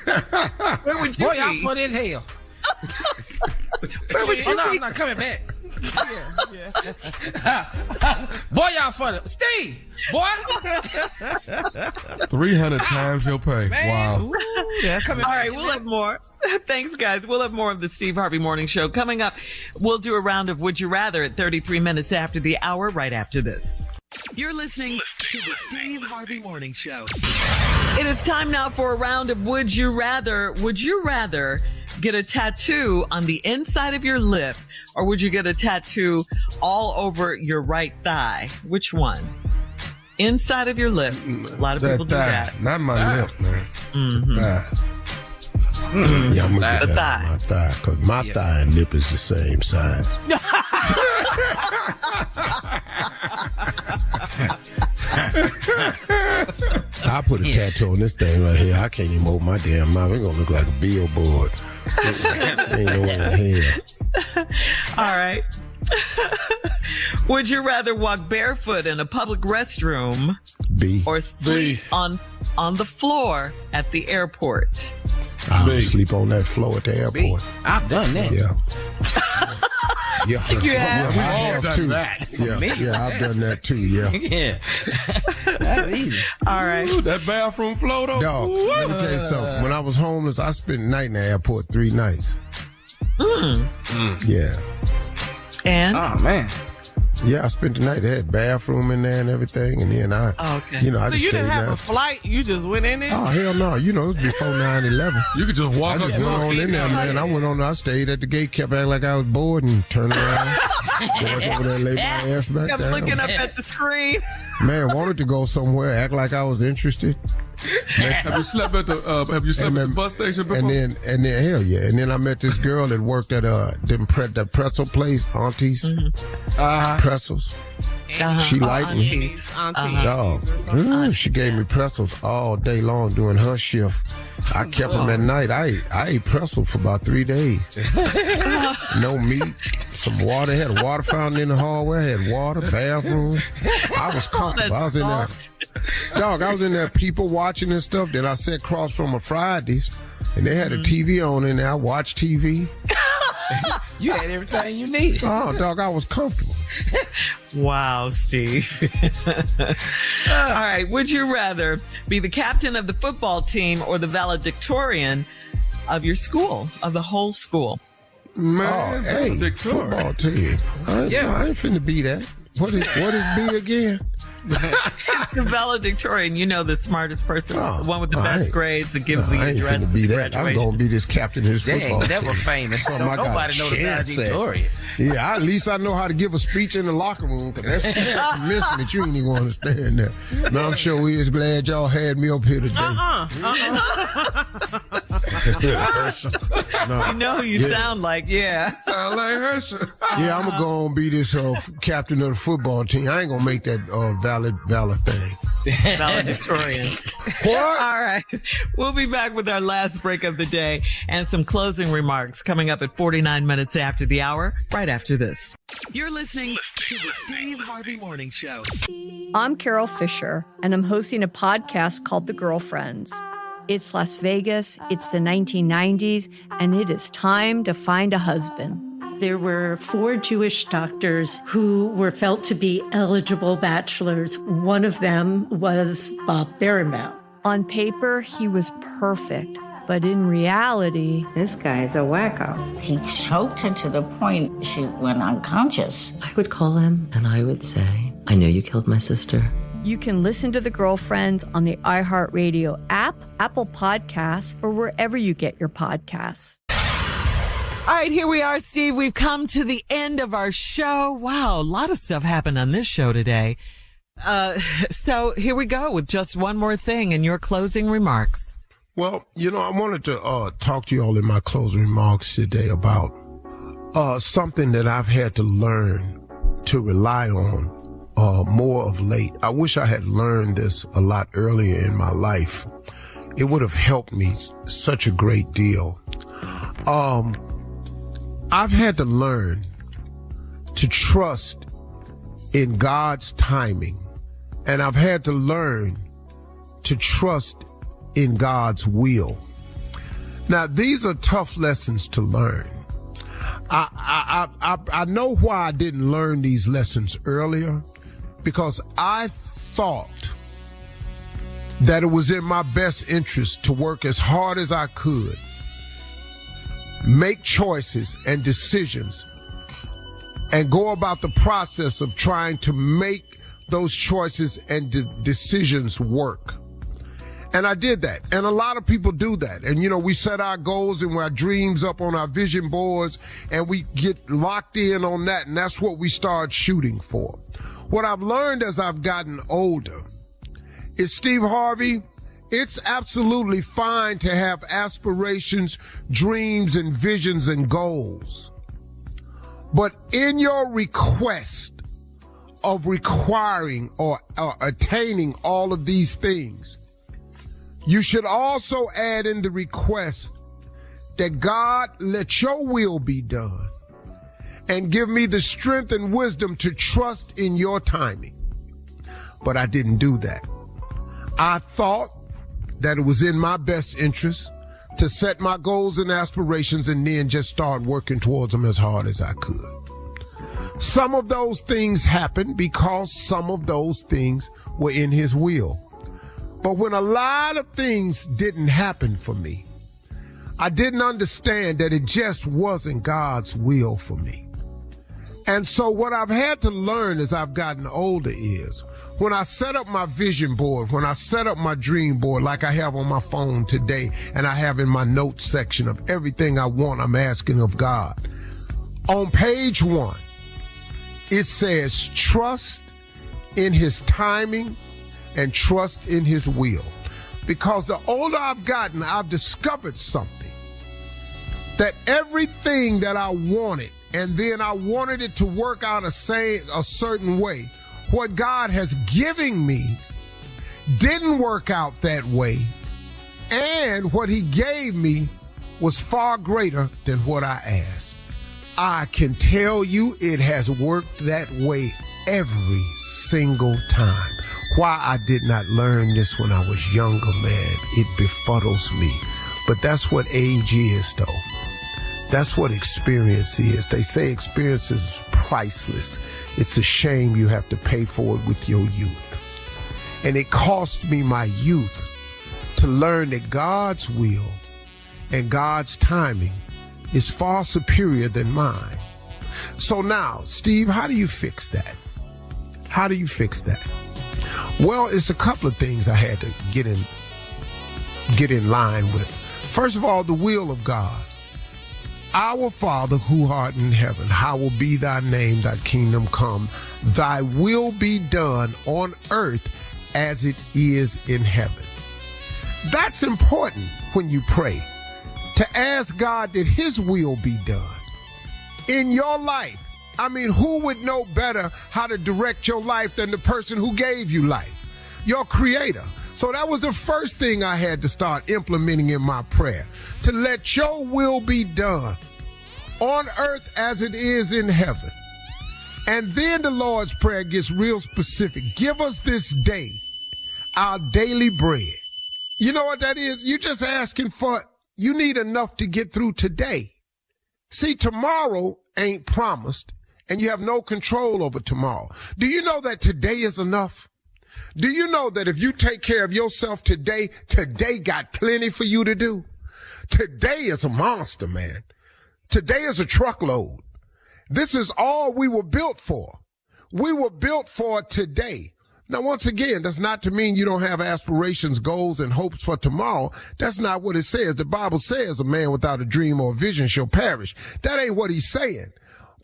Where would you Boy, be? y'all funny as hell. Where would you no, be? I'm not coming back. Boy, y'all funny. Steve, boy. 300 times your pay. Man. Wow. Ooh, all right, we'll have more. Thanks, guys. We'll have more of the Steve Harvey Morning Show coming up. We'll do a round of Would You Rather at 33 minutes after the hour, right after this. You're listening to the Steve Harvey Morning Show. It is time now for a round of Would You Rather. Would you rather get a tattoo on the inside of your lip, or would you get a tattoo all over your right thigh? Which one? Inside of your lip. A lot of people do that. Not my lip, man. Mm-hmm. Yeah, I'm gonna get The that on my thigh, because my thigh and lip is the same size. I put a tattoo on this thing right here. I can't even open my damn mouth. It's gonna look like a billboard. Ain't no way in hell. All right. Would you rather walk barefoot in a public restroom or sleep on the floor at the airport? I'll sleep on that floor at the airport. I've done that. Yeah. Yeah, You have? I have done too. that. Yeah, I've done that too. Yeah. Yeah. That's easy. All right. Ooh, that bathroom flow though. Dog, let me tell you something. When I was homeless, I spent the night in the airport 3 nights. Yeah. And? Oh, man. Yeah, I spent the night. They had bathroom in there and everything, and then I I So just you stayed didn't have there. a flight? You just went in there? Oh, hell no. You know, it was before 9/11. You could just walk I up just to went on in there, man. I stayed at the gate, kept acting like I was bored, and turned around, go back over there and lay my ass back Kept down. looking up at the screen. Man, wanted to go somewhere, act like I was interested. Have you slept at the bus station before? And then hell yeah. And then I met this girl that worked at the pretzel place, Auntie's Pretzels. She liked me. Dog. She gave me pretzels all day long during her shift. I kept them at night. I ate pretzels for about 3 days. No meat, some water. Had a water fountain in the hallway. Had water, bathroom. I was comfortable. I was in there. Dog, I was in there, people watching and stuff. Then I sat across from a Fridays, and they had a TV on in there. I watched TV. You had everything you needed. Oh, dog, I was comfortable. Wow, Steve. All right. Would you rather be the captain of the football team or the valedictorian of your school, of the whole school? Man, hey, football team. I ain't finna be that. What is B again? The valedictorian, you know, the smartest person, the one with the best grades that gives the I ain't address. finna be that. I'm gonna be this captain of this football Dang, that team. was famous. Something I got Nobody a know the chance at. valedictorian. Yeah, at least I know how to give a speech in the locker room, because that speech I missing that you ain't even understand that. Now, I'm sure we is glad y'all had me up here today. You know who you sound like, Sound like Herschel. Yeah, I'm gonna go and be this captain of the football team. I ain't gonna make that valid thing. Valedictorian. What? All right. We'll be back with our last break of the day and some closing remarks coming up at 49 minutes after the hour, right after this. You're listening to the Steve Harvey Morning Show. I'm Carol Fisher, and I'm hosting a podcast called The Girlfriends. It's Las Vegas, it's the 1990s, and it is time to find a husband. There were 4 Jewish doctors who were felt to be eligible bachelors. One of them was Bob Berenbaum. On paper, he was perfect, but in reality... This guy's a wacko. He choked her to the point she went unconscious. I would call him and I would say, I know you killed my sister. You can listen to The Girlfriends on the iHeartRadio app, Apple Podcasts, or wherever you get your podcasts. All right, here we are, Steve. We've come to the end of our show. Wow, a lot of stuff happened on this show today. So here we go with just one more thing and your closing remarks. Well, I wanted to talk to you all in my closing remarks today about something that I've had to learn to rely on more of late. I wish I had learned this a lot earlier in my life. It would have helped me such a great deal. I've had to learn to trust in God's timing, and I've had to learn to trust in God's will. Now, these are tough lessons to learn. I know why I didn't learn these lessons earlier, because I thought that it was in my best interest to work as hard as I could, make choices and decisions, and go about the process of trying to make those choices and decisions work. And I did that. And a lot of people do that. And, we set our goals and our dreams up on our vision boards, and we get locked in on that. And that's what we start shooting for. What I've learned as I've gotten older is, Steve Harvey, it's absolutely fine to have aspirations, dreams, and visions and goals. But in your request of requiring or attaining all of these things, you should also add in the request that God, let your will be done and give me the strength and wisdom to trust in your timing. But I didn't do that. I thought that it was in my best interest to set my goals and aspirations and then just start working towards them as hard as I could. Some of those things happened because some of those things were in his will. But when a lot of things didn't happen for me, I didn't understand that it just wasn't God's will for me. And so what I've had to learn as I've gotten older is, when I set up my vision board, when I set up my dream board like I have on my phone today, and I have in my notes section of everything I want, I'm asking of God. On page 1, it says, trust in his timing and trust in his will. Because the older I've gotten, I've discovered something. That everything that I wanted, and then I wanted it to work out a certain way, what God has given me didn't work out that way, and what he gave me was far greater than what I asked. I can tell you it has worked that way every single time. Why I did not learn this when I was younger, man, it befuddles me. But that's what age is, though. That's what experience is. They say experience is priceless. It's a shame you have to pay for it with your youth. And it cost me my youth to learn that God's will and God's timing is far superior than mine. So now, Steve, how do you fix that? How do you fix that? Well, it's a couple of things I had to get in line with. First of all, the will of God. Our Father who art in heaven, hallowed be thy name, thy kingdom come. Thy will be done on earth as it is in heaven. That's important when you pray, to ask God that his will be done in your life. I mean, who would know better how to direct your life than the person who gave you life? your creator. So that was the first thing I had to start implementing in my prayer, to let your will be done on earth as it is in heaven. And then the Lord's Prayer gets real specific. Give us this day our daily bread. You know what that is? You're just asking for, you need enough to get through today. See, tomorrow ain't promised, and you have no control over tomorrow. Do you know that today is enough? Do you know that if you take care of yourself today, today got plenty for you to do? Today is a monster, man. Today is a truckload. This is all we were built for. We were built for today. Now, once again, that's not to mean you don't have aspirations, goals, and hopes for tomorrow. That's not what it says. The Bible says a man without a dream or a vision shall perish. That ain't what he's saying.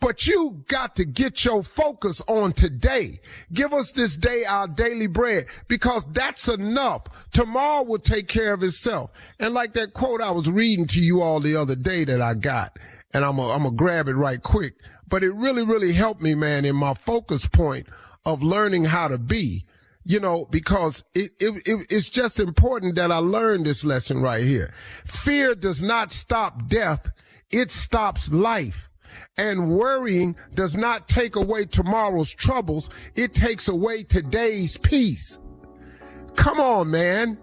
But you got to get your focus on today. Give us this day our daily bread, because that's enough. Tomorrow will take care of itself. And like that quote I was reading to you all the other day that I got, and I'm gonna grab it right quick. But it really, really helped me, man, in my focus point of learning how to be, you know, because it's just important that I learn this lesson right here. Fear does not stop death. It stops life. And worrying does not take away tomorrow's troubles. It takes away today's peace. Come on, man.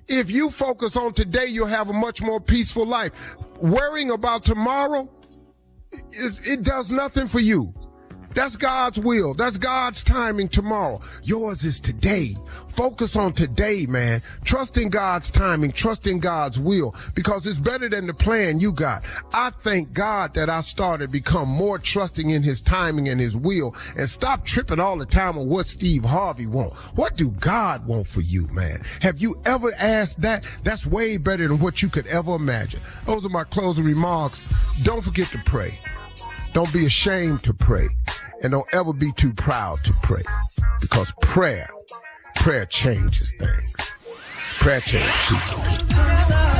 If you focus on today, you'll have a much more peaceful life. Worrying about tomorrow, it does nothing for you. That's God's will. That's God's timing tomorrow. Yours is today. Focus on today, man. Trust in God's timing. Trust in God's will, because it's better than the plan you got. I thank God that I started to become more trusting in his timing and his will, and stop tripping all the time on what Steve Harvey wants. What do God want for you, man? Have you ever asked that? That's way better than what you could ever imagine. Those are my closing remarks. Don't forget to pray. Don't be ashamed to pray, and don't ever be too proud to pray, because prayer changes things. Prayer changes people.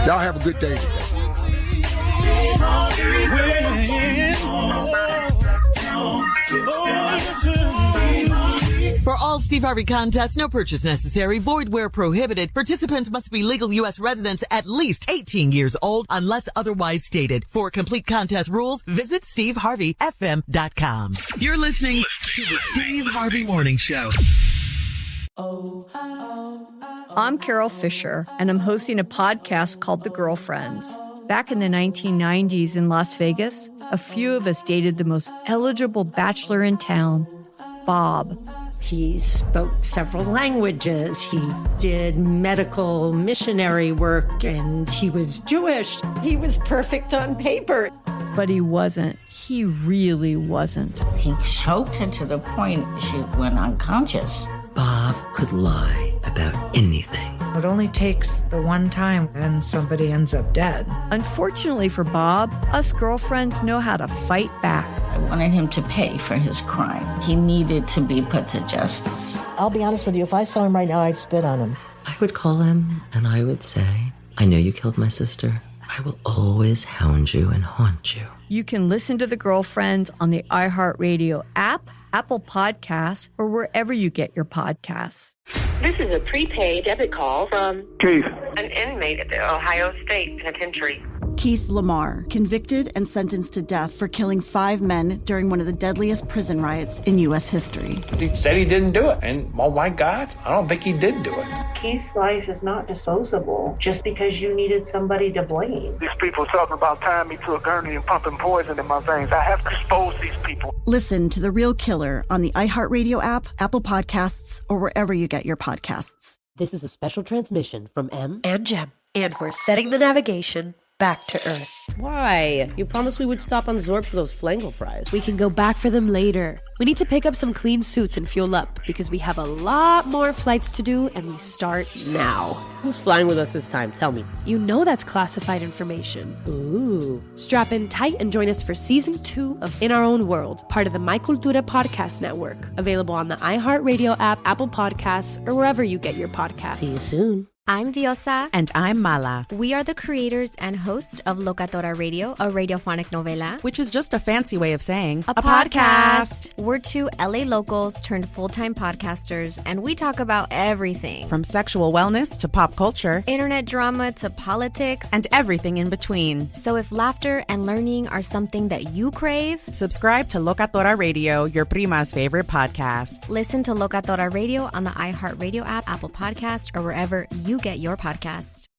Y'all have a good day today. For all Steve Harvey contests, no purchase necessary, void where prohibited. Participants must be legal U.S. residents at least 18 years old unless otherwise stated. For complete contest rules, visit SteveHarveyFM.com. You're listening to the Steve Harvey Morning Show. I'm Carol Fisher, and I'm hosting a podcast called The Girlfriends. Back in the 1990s in Las Vegas, a few of us dated the most eligible bachelor in town, Bob. He spoke several languages. He did medical missionary work, and he was Jewish. He was perfect on paper. But he wasn't. He really wasn't. He choked her to the point she went unconscious. Bob could lie about anything. It only takes the one time and somebody ends up dead. Unfortunately for Bob, us girlfriends know how to fight back. I wanted him to pay for his crime. He needed to be put to justice. I'll be honest with you, if I saw him right now, I'd spit on him. I would call him and I would say, I know you killed my sister. I will always hound you and haunt you. You can listen to The Girlfriends on the iHeartRadio app, Apple Podcasts, or wherever you get your podcasts. This is a prepaid debit call from Keith, an inmate at the Ohio State Penitentiary. Keith Lamar, convicted and sentenced to death for killing 5 men during one of the deadliest prison riots in U.S. history. He said he didn't do it, and oh my God, I don't think he did do it. Keith's life is not disposable just because you needed somebody to blame. These people talking about tying me to a gurney and pumping poison in my veins. I have to expose these people. Listen to The Real Killer on the iHeartRadio app, Apple Podcasts, or wherever you get your podcasts. This is a special transmission from M and Jem, and we're setting the navigation back to Earth. Why? You promised we would stop on Zorb for those flango fries. We can go back for them later. We need to pick up some clean suits and fuel up, because we have a lot more flights to do, and we start now. Who's flying with us this time? Tell me. You know that's classified information. Ooh. Strap in tight and join us for Season 2 of In Our Own World, part of the My Cultura Podcast Network, available on the iHeartRadio app, Apple Podcasts, or wherever you get your podcasts. See you soon. I'm Diosa. And I'm Mala. We are the creators and host of Locatora Radio, a radiophonic novela. Which is just a fancy way of saying a podcast. We're two LA locals turned full-time podcasters, and we talk about everything. From sexual wellness to pop culture, internet drama to politics, and everything in between. So if laughter and learning are something that you crave, subscribe to Locatora Radio, your prima's favorite podcast. Listen to Locatora Radio on the iHeartRadio app, Apple Podcast, or wherever you get your podcast.